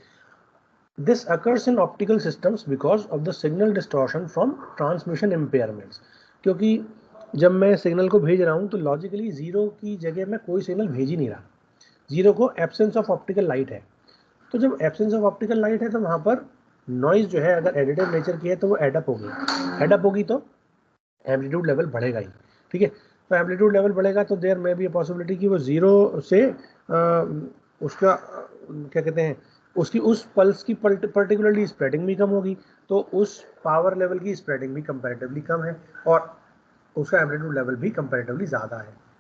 This occurs in optical systems because of the signal distortion from transmission impairments. क्योंकि जब मैं सिग्नल को भेज रहा हूं तो लॉजिकली 0 की जगह में कोई सिग्नल भेज ही नहीं रहा, 0 को एब्सेंस ऑफ ऑप्टिकल लाइट है। तो जब एब्सेंस ऑफ ऑप्टिकल लाइट है तो वहां पर नॉइज जो है अगर एडिटिव नेचर की है तो वो एडअप होगी तो एम्पलीट्यूड लेवल बढ़ेगा ही, ठीक है। तो एम्पलीट्यूड लेवल बढ़ेगा तो there may be a possibility कि वो 0 से उसका क्या कहते हैं, उसकी उस पल्स की पर्टिकुलरली स्प्रेडिंग भी कम होगी, तो उस पावर लेवल की स्प्रेडिंग भी कंपैरेटिवली कम है और उसका एम्पलीट्यूड लेवल भी कंपैरेटिवली ज़्यादा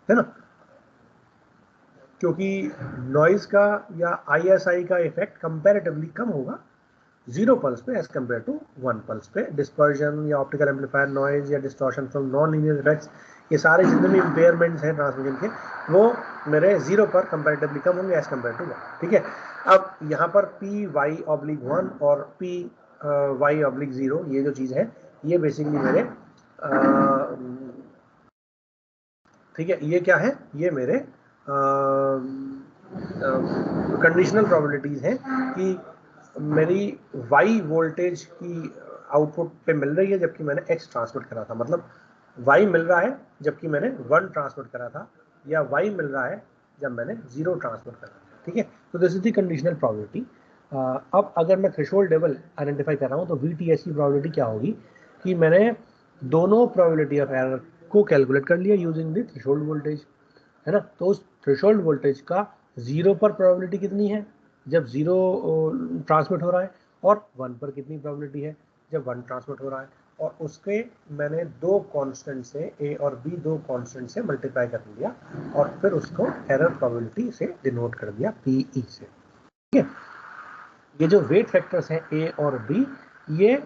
है ना। क्योंकि नॉइज का या ISI का इफेक्ट कंपैरेटिवली कम होगा 0 पल्स पे एज कम्पेयर टू 1 पल्स पे। डिस्पर्जन या ऑप्टिकल एम्पलीफायर नॉइज या distortion from non linear effects, ये सारे जितने भी इम्पेयरमेंट्स हैं ट्रांसमिशन के, वो मेरे 0 पर कंपैरेटिवली कम होंगे एज कम्पेयर टू 1, ठीक है। अब यहाँ पर PY/1 और PY/0 ये जो चीज़ है ये बेसिकली मेरे ठीक है, ये क्या है, ये मेरे कंडीशनल प्रोबेबिलिटीज हैं कि मेरी y वोल्टेज की आउटपुट पे मिल रही है जबकि मैंने x ट्रांसमिट करा था, मतलब y मिल रहा है जबकि मैंने 1 ट्रांसमिट करा था, या y मिल रहा है जब मैंने 0 ट्रांसमिट करा था, ठीक है। तो this is the conditional probability. अब अगर मैं थ्रेशोल्ड लेवल आइडेंटिफाई कर रहा हूँ तो VTH की प्रोबेबिलिटी क्या होगी कि मैंने दोनों प्रोबेबिलिटी ऑफ एरर को कैलकुलेट कर लिया यूजिंग द थ्रेशोल्ड वोल्टेज, है ना। तो उस थ्रेशोल्ड वोल्टेज का 0 पर प्रोबेबिलिटी कितनी है जब 0 ट्रांसमिट हो रहा है, और 1 पर कितनी प्रोबेबिलिटी है जब 1 ट्रांसमिट हो रहा है, और उसके मैंने 2 कांस्टेंट से A और B 2 कांस्टेंट से मल्टीप्लाई कर दिया और फिर उसको एरर प्रोबेबिलिटी से डिनोट कर दिया PE से, ठीक है। ये जो वेट फैक्टर्स हैं A और B, ये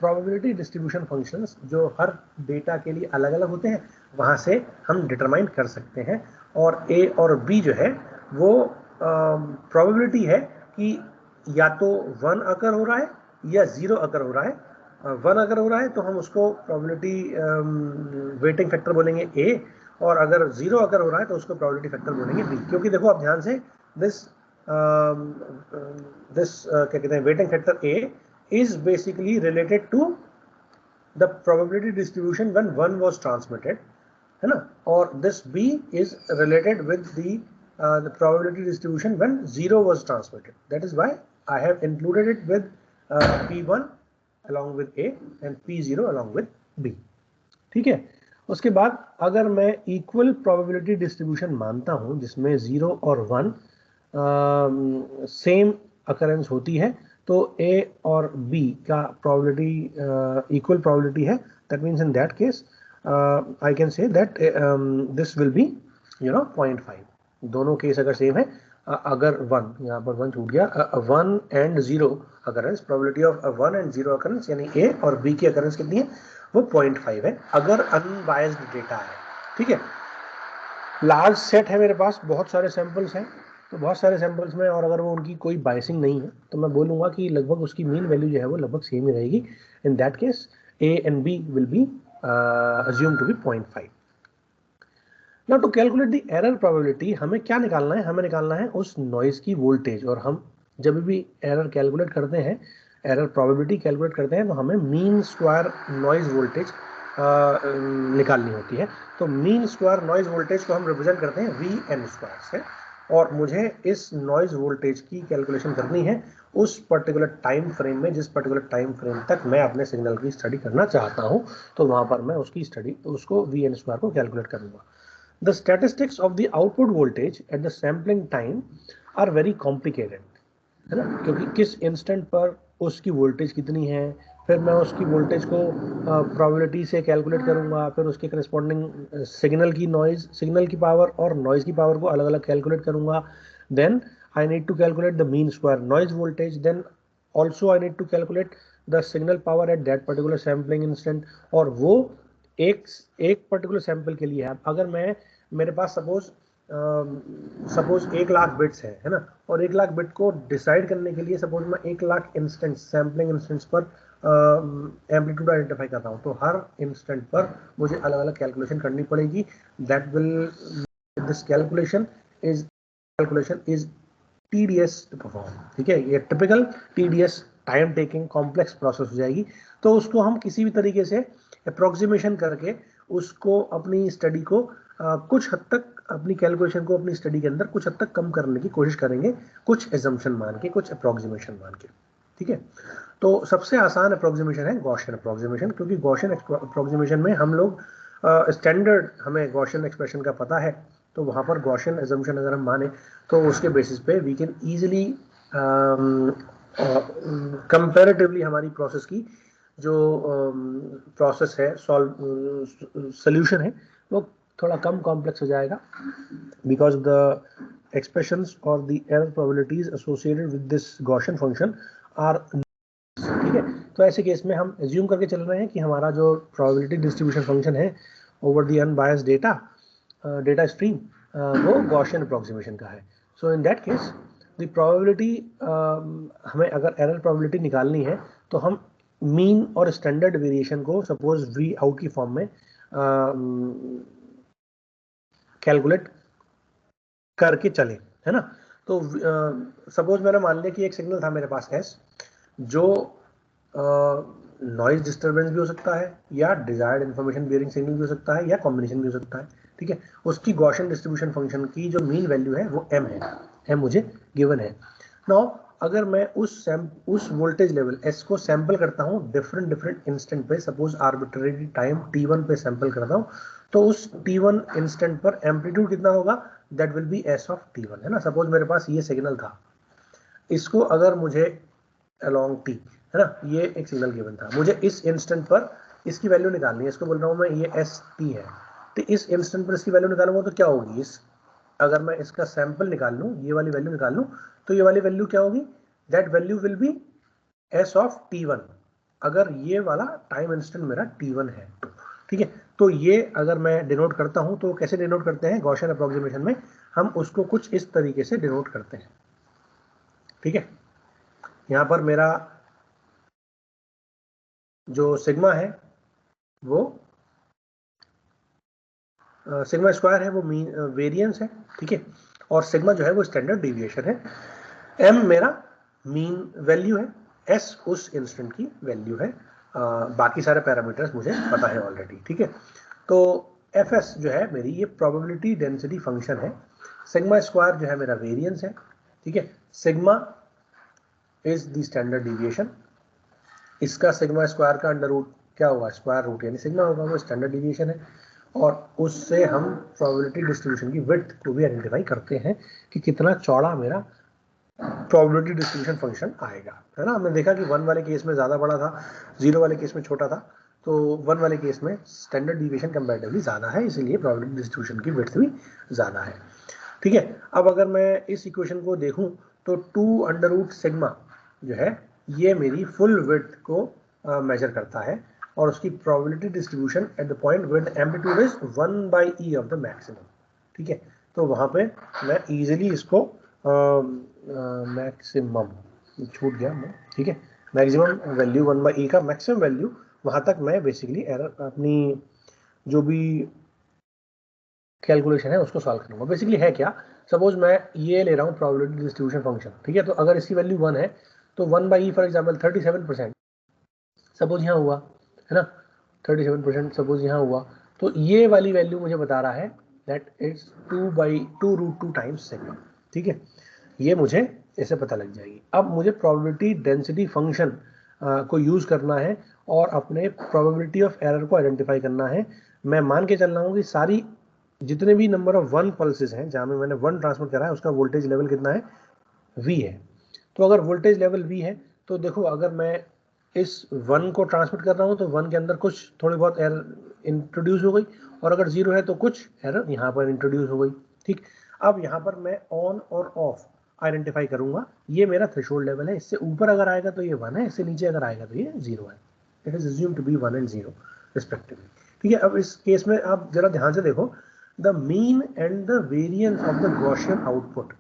प्रोबेबिलिटी डिस्ट्रीब्यूशन फंक्शंस जो हर डेटा के लिए अलग अलग होते हैं वहाँ से हम डिटरमाइन कर सकते हैं, और A और B जो है वो प्रोबेबिलिटी है कि या तो 1 अकर हो रहा है या 0 अकर हो रहा है। 1 अगर हो रहा है तो हम उसको प्रोबेबिलिटी वेटिंग फैक्टर बोलेंगे A, और अगर 0 अगर हो रहा है तो उसको प्रोबेबिलिटी फैक्टर बोलेंगे B। क्योंकि देखो आप ध्यान से दिस क्या कहते हैं, waiting factor A is basically related to the probability distribution when 1 was transmitted, है ना, और this B is related with the probability distribution when 0 was transmitted. That is why I have included it with P1 along with A and P0 along with B, ठीक है। उसके बाद अगर मैं equal probability distribution मानता हूं जिसमें 0 और 1 सेम अकरेंस होती है तो A और B का प्रोबेबिलिटी इक्वल प्रोबेबिलिटी है, that means in that case I can say that this will B 0.5। दोनों केस अगर सेम है, अगर 1 यहाँ पर 1 छूट गया, 1 and 0 occurrence, probability of 1 and 0 occurrence यानी A और B की अकरेंस कितनी है, वो 0.5 है अगर अनबायस्ड डेटा है, ठीक है। लार्ज सेट है मेरे पास, बहुत सारे सैंपल्स हैं, तो बहुत सारे सैंपल्स में, और अगर वो उनकी कोई बायसिंग नहीं है तो मैं बोलूँगा कि लगभग उसकी मीन वैल्यू जो है वो लगभग सेम ही रहेगी. इन that case A and B will be assumed to be 0.5. Now to calculate the error probability हमें क्या निकालना है, हमें निकालना है उस नॉइज की वोल्टेज. और हम जब भी एरर कैलकुलेट करते हैं, एरर प्रोबेबिलिटी कैलकुलेट करते हैं, तो हमें मीन स्क्वायर नॉइज वोल्टेज निकालनी होती है. तो मीन स्क्वायर नॉइज वोल्टेज को हम रिप्रेजेंट करते हैं VN स्क्वायर से. और मुझे इस नॉइज वोल्टेज की कैलकुलेशन करनी है उस पर्टिकुलर टाइम फ्रेम में, जिस पर्टिकुलर टाइम फ्रेम तक मैं अपने सिग्नल की स्टडी करना चाहता हूं. तो वहां पर मैं उसकी स्टडी, उसको VN स्क्वायर को कैलकुलेट करूंगा. The statistics of the output voltage at the sampling time are very complicated, है ना, क्योंकि किस इंस्टेंट पर उसकी वोल्टेज कितनी है, फिर मैं उसकी वोल्टेज को प्रोबेबिलिटी से कैलकुलेट करूंगा, फिर उसके करस्पॉन्डिंग सिग्नल की नॉइज, सिग्नल की पावर और नॉइज की पावर को अलग अलग कैलकुलेट करूंगा. Then I need to calculate the mean square noise voltage. Then also I need to calculate the signal power at that particular sampling instant. और वो एक पर्टिकुलर सैंपल के लिए है. अगर मैं, मेरे पास सपोज 1 लाख बिट्स है ना, और 1 लाख बिट को डिसाइड करने के लिए सपोज मैं 1 लाख इंस्टेंट सैम्पलिंग इंस्टेंट्स पर एम्पलीट्यूड आइडेंटिफाई करता हूँ, तो हर इंस्टेंट पर मुझे अलग अलग कैलकुलेशन करनी पड़ेगी. That will, this calculation is tedious to perform. ठीक है, ये typical tedious time taking complex process हो जाएगी. तो उसको हम किसी भी तरीके से अप्रोक्सीमेशन करके उसको अपनी स्टडी को कुछ हद तक, अपनी कैलकुलेशन को अपनी स्टडी के अंदर कुछ हद तक कम करने की कोशिश करेंगे, कुछ एजम्पशन मान के, कुछ अप्रोक्सीमेशन मान के. ठीक है, तो सबसे आसान अप्रोक्सीमेशन है गॉसियन अप्रोक्सीमेशन, क्योंकि गॉसियन अप्रोक्सीमेशन में हम लोग स्टैंडर्ड, हमें गॉसियन एक्सप्रेशन का पता है, तो वहाँ पर गॉसियन एजम्पशन अगर हम माने तो उसके बेसिस पे वी कैन ईजिली कंपैरेटिवली हमारी प्रोसेस की जो प्रोसेस है, सोल्यूशन है, वो थोड़ा कम कॉम्प्लेक्स हो जाएगा, बिकॉज द एक्सप्रेशंस और the error probabilities associated with this Gaussian function are. ठीक है, तो ऐसे केस में हम एज्यूम करके चल रहे हैं कि हमारा जो प्रोबेबिलिटी डिस्ट्रीब्यूशन फंक्शन है over the unbiased data stream, वो गॉसियन अप्रोक्सीमेशन का है. So in that case the probability, हमें अगर एरर प्रोबेबिलिटी निकालनी है तो हम मीन और स्टैंडर्ड वेरिएशन को सपोज वी आउट की फॉर्म में कैलकुलेट करके चले, है ना. तो सपोज मैंने मान लिया कि एक सिग्नल था मेरे पास S, जो नॉइज डिस्टर्बेंस भी हो सकता है, या डिजायर्ड इंफॉर्मेशन बियरिंग सिग्नल भी हो सकता है, या कॉम्बिनेशन भी हो सकता है. ठीक है, उसकी गॉसियन डिस्ट्रीब्यूशन फंक्शन की जो मीन वैल्यू है वो m है, m मुझे गिवन है. नाउ अगर मैं उस वोल्टेज लेवल S को सैंपल करता हूँ डिफरेंट इंस्टेंट पे, सपोज आर्बिट्रेरी टाइम T1 पे सैंपल करता हूँ, तो उस T1 इंस्टेंट पर एम्पलीट्यूड कितना होगा, that will B S of T1, है ना. सपोज मेरे पास ये सिग्नल था, इसको अगर मुझे अलोंग T, है ना, ये एक सिग्नल गिवन था, मुझे इस इंस्टेंट पर इसकी वैल्यू निकालनी है. इसको बोल रहा हूँ मैं ये ST है, तो इस इंस्टेंट पर इसकी वैल्यू निकालूंगा तो क्या होगी, इस, अगर मैं इसका सैंपल निकाल लूँ, ये वाली वैल्यू निकाल लूँ, तो ये वाली वैल्यू क्या होगी, that value will be S of T1, अगर ये वाला टाइम इंस्टेंट मेरा T1 है. ठीक है, तो ये अगर मैं डिनोट करता हूं तो कैसे डिनोट करते हैं गॉसियन अप्रोक्सीमेशन में, हम उसको कुछ इस तरीके से डिनोट करते हैं. ठीक है, यहां पर मेरा जो सिग्मा है वो सिग्मा स्क्वायर है, वो मीन वेरिएंस है. ठीक है, और सिग्मा जो है वो स्टैंडर्ड डेविएशन है. m मेरा मीन वैल्यू है, s उस इंस्टेंट की वैल्यू है. बाकी सारे पैरामीटर्स मुझे पता है ऑलरेडी. ठीक है, तो fs जो है मेरी ये प्रोबेबिलिटी डेंसिटी फंक्शन है. सिग्मा स्क्वायर जो है मेरा वेरिएंस है. ठीक है, sigma is the standard deviation, इसका सिग्मा स्क्वायर का अंडर रूट क्या होगा, स्क्वायर रूट यानी सिग्मा होगा, वो स्टैंडर्ड डेविएशन है. और उससे हम प्रोबेबिलिटी डिस्ट्रीब्यूशन की विड्थ को भी आइडेंटिफाई करते हैं कि कितना चौड़ा मेरा प्रोबेबिलिटी डिस्ट्रीब्यूशन फंक्शन आएगा, है ना. हमने देखा कि 1 वाले केस में ज़्यादा बड़ा था, 0 वाले केस में छोटा था, तो 1 वाले केस में स्टैंडर्ड डिविएशन कंपैरेटिवली ज़्यादा है, इसीलिए प्रोबेबिलिटी डिस्ट्रीब्यूशन की विड्थ भी ज़्यादा है. ठीक है, अब अगर मैं इस इक्वेशन को देखूं तो 2 अंडर रूट सिग्मा जो है ये मेरी फुल विड्थ को मेजर करता है, और उसकी probability distribution at the point where the amplitude is 1/e of the maximum. ठीक है, तो वहां पे मैं इजीली इसको मैक्सिमम छूट गया मैं, ठीक है, मैक्सिमम वैल्यू 1/e का मैक्सिमम वैल्यू, वहां तक मैं बेसिकली एरर अपनी जो भी कैलकुलेशन है उसको सॉल्व करूंगा। बेसिकली है क्या, सपोज मैं ये ले रहा हूँ प्रोबेबिलिटी डिस्ट्रीब्यूशन फंक्शन, ठीक है, तो अगर इसकी वैल्यू 1 है तो 1/e फॉर एग्जाम्पल 37% सपोज यहाँ हुआ है ना, 37% सपोज यहाँ हुआ, तो ये वाली वैल्यू मुझे बता रहा है दैट इज 2/2 टाइम्स सिग्मा, ठीक है, ये मुझे ऐसे पता लग जाएगी। अब मुझे प्रोबेबिलिटी डेंसिटी फंक्शन को यूज करना है और अपने प्रोबेबिलिटी ऑफ एरर को आइडेंटिफाई करना है। मैं मान के चल रहा हूँ कि सारी जितने भी नंबर ऑफ 1 पल्सेस हैं जहां में मैंने 1 ट्रांसफर करा है उसका वोल्टेज लेवल कितना है, v है। तो अगर वोल्टेज लेवल v है तो देखो अगर मैं इस 1 को ट्रांसमिट कर रहा हूं तो 1 के अंदर कुछ थोड़ी बहुत एरर इंट्रोड्यूस हो गई, और अगर 0 है तो कुछ एरर यहाँ पर इंट्रोड्यूस हो गई, ठीक। अब यहाँ पर मैं ऑन और ऑफ आइडेंटिफाई करूंगा, ये मेरा थ्रेशोल्ड लेवल है, इससे ऊपर अगर आएगा तो ये 1 है, इससे नीचे अगर आएगा तो ये 0 है। It is assumed to be 1 and 0 respectively, ठीक है। अब इस केस में आप जरा ध्यान से देखो, the mean and the variance of the Gaussian output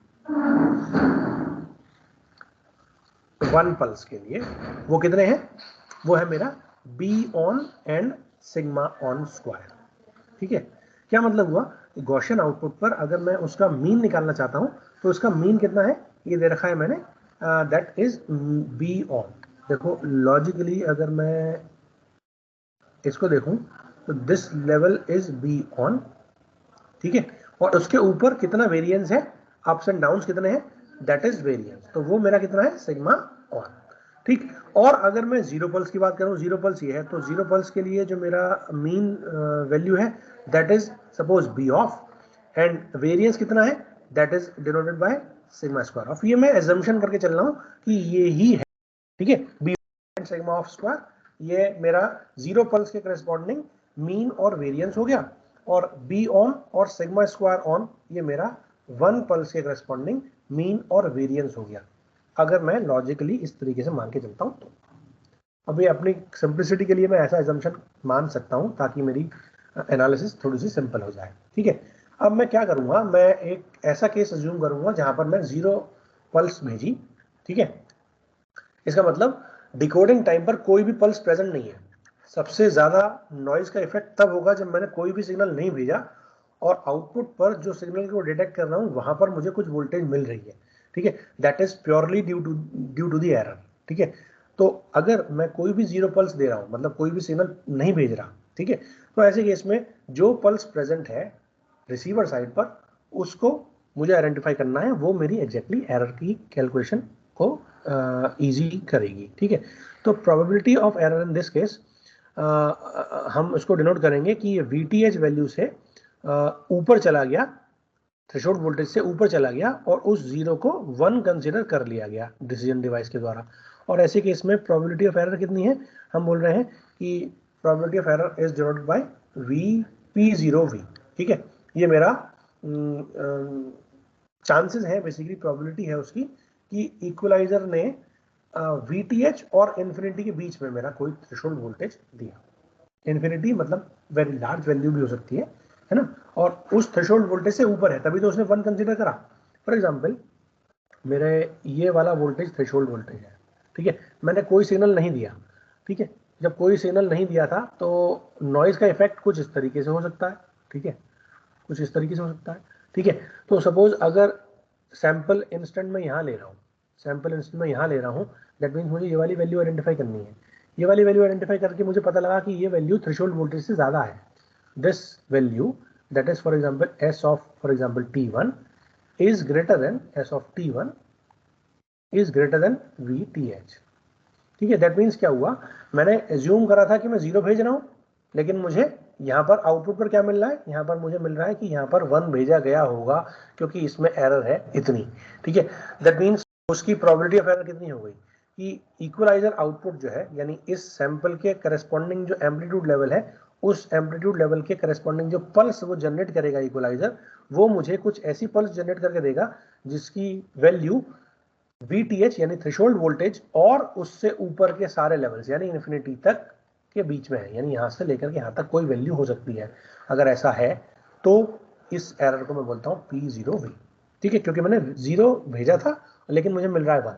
1 pulse के लिए वो कितने हैं, वो है मेरा b on and sigma on square, ठीक है। क्या मतलब हुआ, गॉसियन आउटपुट पर अगर मैं उसका मीन निकालना चाहता हूं तो उसका मीन कितना है, ये दे रखा है मैंने, दैट इज b on। देखो लॉजिकली अगर मैं इसको देखूं तो this level is b on, ठीक है, और उसके ऊपर कितना वेरिएंस है, अप्स एंड डाउन्स कितने हैं, दैट इज वेरिएंस, तो वो मेरा कितना है, सिग्मा ऑन, ठीक। और अगर मैं 0 पल्स की बात करूं, 0 पल्स ये है, तो 0 पल्स के लिए जो मेरा मीन वैल्यू है that is suppose B of, and variance कितना है, that is denoted by sigma square of. ये मैं एजम्पशन करके चल रहा हूं कि ये ही है, ठीक है, B and sigma of square, ये मेरा 0 पल्स के करस्पॉन्डिंग मीन और वेरिएंस हो गया, और बी ऑन और सिग्मा स्क्वायर ऑन ये मेरा 1 पल्स के करस्पॉन्डिंग मीन और वेरिएंस हो गया, अगर मैं लॉजिकली इस तरीके से मान के चलता हूं तो। अभी अपनी सिंप्लिसिटी के लिए मैं ऐसा एजम्पशन मान सकता हूं ताकि मेरी एनालिसिस थोड़ी सी सिंपल हो जाए, ठीक है। अब मैं क्या करूंगा, मैं एक ऐसा केस अज्यूम करूंगा जहां पर मैं 0 पल्स भेजी, ठीक है, इसका मतलब डिकोडिंग टाइम पर कोई भी पल्स प्रेजेंट नहीं है। सबसे ज्यादा नॉइज का इफेक्ट तब होगा जब मैंने कोई भी सिग्नल नहीं भेजा और आउटपुट पर जो सिग्नल को डिटेक्ट कर रहा हूं वहां पर मुझे कुछ वोल्टेज मिल रही है, ठीक है, that is purely due to the error, ठीक है। तो अगर मैं कोई भी 0 पल्स दे रहा हूं, मतलब कोई भी सिग्नल नहीं भेज रहा, ठीक है, तो ऐसे केस में जो पल्स प्रेजेंट है रिसीवर साइड पर उसको मुझे आइडेंटिफाई करना है, वो मेरी एग्जैक्टली एरर की कैलकुलेशन को इजी करेगी, ठीक है। तो probability of error in this case हम उसको डिनोट करेंगे कि ये VTH वैल्यू से ऊपर चला गया, थ्रेशोल्ड वोल्टेज से ऊपर चला गया और उस 0 को 1 कंसीडर कर लिया गया डिसीजन डिवाइस के द्वारा। और ऐसे केस में प्रोबेबिलिटी ऑफ एरर कितनी है, हम बोल रहे हैं कि probability of error is denoted bye P0V, ठीक है। ये मेरा चांसेस है, बेसिकली प्रोबेबिलिटी है उसकी कि इक्वलाइजर ने VTH और इन्फिनिटी के बीच में मेरा कोई थ्रेशोल्ड वोल्टेज दिया। इन्फिनिटी मतलब वेरी लार्ज वैल्यू भी हो सकती है ना, और उस थ्रेशोल्ड वोल्टेज से ऊपर है तभी तो उसने 1 कंसीडर करा। फॉर एग्जांपल मेरे ये वाला वोल्टेज थ्रेशोल्ड वोल्टेज है, ठीक है, मैंने कोई सिग्नल नहीं दिया, ठीक है। जब कोई सिग्नल नहीं दिया था तो नॉइज का इफेक्ट कुछ इस तरीके से हो सकता है, ठीक है, कुछ इस तरीके से हो सकता है, ठीक है। तो सपोज अगर सैंपल इंस्टेंट में यहाँ ले रहा हूँ, सैंपल इंस्टेंट में यहाँ ले रहा हूँ, दैट मीन्स मुझे ये वाली वैल्यू आइडेंटिफाई करनी है। ये वाली वैल्यू आइडेंटिफाई करके मुझे पता लगा कि ये वैल्यू थ्रेशोल्ड वोल्टेज से ज़्यादा है। This value that is for example S of for example T1 is greater then S of T1 is greater then VTH, ठीक है। दैट मीन्स क्या हुआ, मैंने एज्यूम करा था कि मैं 0 भेज रहा हूँ, लेकिन मुझे यहाँ पर आउटपुट पर क्या मिल रहा है, यहाँ पर मुझे मिल रहा है कि यहाँ पर 1 भेजा गया होगा क्योंकि इसमें एरर है इतनी, ठीक है। दैट मीन्स उसकी प्रोबेबिलिटी ऑफ एरर कितनी हो गई कि इक्वलाइजर आउटपुट जो है, यानी इस सैंपल के करस्पॉन्डिंग जो एम्पलीट्यूड लेवल है, उस एम्पलीट्यूड लेवल के करस्पॉन्डिंग जो पल्स वो जनरेट करेगा इक्वलाइजर, वो मुझे कुछ ऐसी पल्स जनरेट करके देगा जिसकी वैल्यू VTH यानी थ्रेशोल्ड वोल्टेज और उससे ऊपर के सारे लेवल्स यानी इन्फिनिटी तक के बीच में है, यानी यहां से लेकर के यहां तक कोई वैल्यू हो सकती है। अगर ऐसा है तो इस एरर को मैं बोलता हूं P0V, ठीक है, क्योंकि मैंने 0 भेजा था लेकिन मुझे मिल रहा है 1,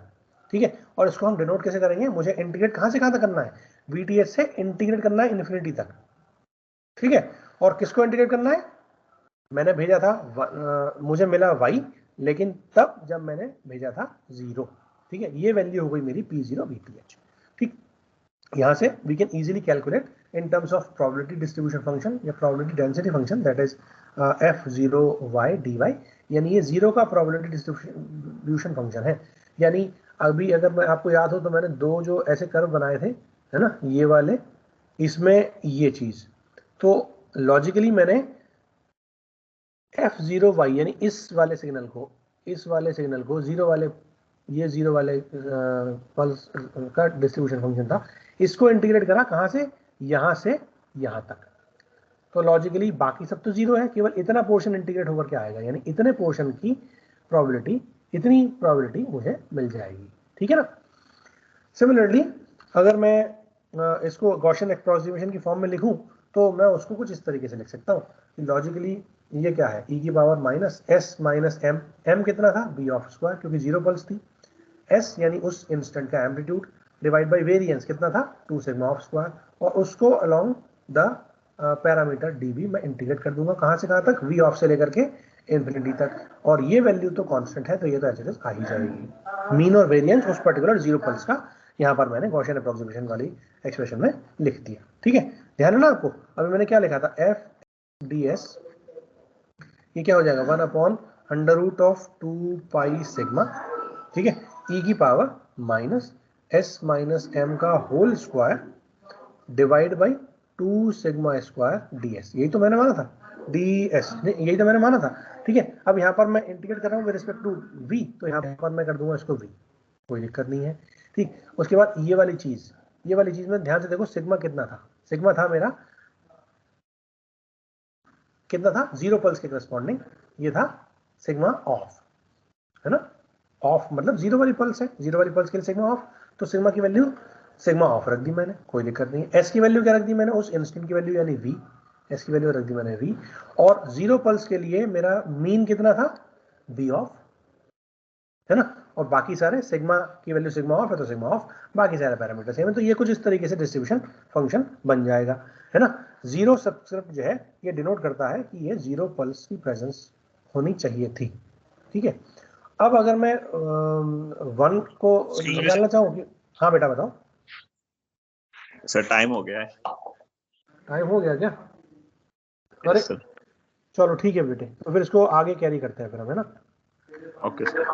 ठीक है। और इसको हम डिनोट कैसे करेंगे, मुझे इंटीग्रेट कहां से कहां तक करना है, VTH से इंटीग्रेट करना है इन्फिनिटी तक, ठीक है। और किसको इंटीग्रेट करना है, मैंने भेजा था मुझे मिला y, लेकिन तब जब मैंने भेजा था 0, ठीक है। ये वैल्यू हो गई मेरी P0 VTH, ठीक। यहां से we can easily calculate in terms of probability distribution function या probability density function, that is f0y dy, यानी ये 0 का probability distribution function है। यानी अभी अगर मैं आपको याद हो तो मैंने 2 जो ऐसे कर्व बनाए थे, है ना, ये वाले, इसमें ये चीज, तो लॉजिकली मैंने f0y यानी इस वाले सिग्नल को 0 वाले, ये 0 वाले पल्स का डिस्ट्रीब्यूशन फंक्शन था, इसको इंटीग्रेट करा कहां से यहां तक। तो लॉजिकली बाकी सब तो 0 है, केवल इतना पोर्शन इंटीग्रेट होकर के आएगा, यानी इतने पोर्शन की प्रोबेबिलिटी, इतनी प्रोबेबिलिटी मुझे मिल जाएगी, ठीक है ना। सिमिलरली अगर मैं इसको गॉसियन अप्रोक्सीमेशन की फॉर्म में लिखूं तो मैं उसको कुछ इस तरीके से लिख सकता हूं कि लॉजिकली ये क्या है, e की power minus s minus m, m कितना था, b ऑफ स्क्वायर, क्योंकि 0 पल्स थी, s यानी उस इंस्टेंट का एम्पलीट्यूड, डिवाइड बाय वेरिएंस कितना था, 2 सिग्मा ऑफ स्क्वायर, और उसको अलोंग द पैरामीटर db मैं इंटीग्रेट कर दूंगा कहां से कहां तक, v ऑफ से लेकर के इंफिनिटी तक, और ये वैल्यू तो कांस्टेंट है तो ये तो ऐसे आ ही जाएगी। मीन और वेरिएंस उस पर्टिकुलर 0 पल्स का यहां पर मैंने गॉसियन अप्रोक्सीमेशन वाली एक्सप्रेशन में लिख दिया, ठीक है। ध्यान है ना आपको, अभी मैंने क्या लिखा था, f ds, ये क्या हो जाएगा 1/√2 पाई सिग्मा, ठीक है, e की power minus s minus m का whole square divide by 2 sigma square ds, यही तो मैंने माना था, ds यही तो मैंने माना था, ठीक है। अब यहाँ पर मैं इंटीग्रेट कर रहा हूँ विद रिस्पेक्ट टू v, तो यहाँ पर मैं कर दूंगा इसको v, कोई दिक्कत नहीं है, ठीक। उसके बाद ये वाली चीज में ध्यान से देखो, सिग्मा कितना था, सिग्मा था मेरा कितना था, 0 पल्स के करस्पॉन्डिंग, ये था सिग्मा ऑफ, है ना, ऑफ मतलब 0 वाली पल्स है, 0 वाली पल्स के लिए सिग्मा ऑफ, तो सिग्मा की वैल्यू सिग्मा ऑफ रख दी मैंने, कोई दिक्कत नहीं है। एस की वैल्यू क्या रख दी मैंने, उस इंस्टेंट की वैल्यू यानी v, एस की वैल्यू रख दी मैंने v, और 0 पल्स के लिए मेरा मीन कितना था, v ऑफ, है ना, और बाकी सारे सिग्मा की वैल्यू सिग्मा ऑफ है तो सिग्मा ऑफ, बाकी सारे पैरामीटर सेम है, तो ये कुछ इस तरीके से डिस्ट्रीब्यूशन फंक्शन बन जाएगा, है ना। 0 सबस्क्रिप्ट जो है ये डिनोट करता है कि ये 0 पल्स की प्रेजेंस होनी चाहिए थी, ठीक है। अब अगर मैं 1 को निकालना चाहूँ, हाँ बेटा बताओ सर, टाइम हो गया है। टाइम हो गया क्या, अरे चलो ठीक है बेटे, तो फिर इसको आगे कैरी करते हैं फिर हम, है ना। Okay sir.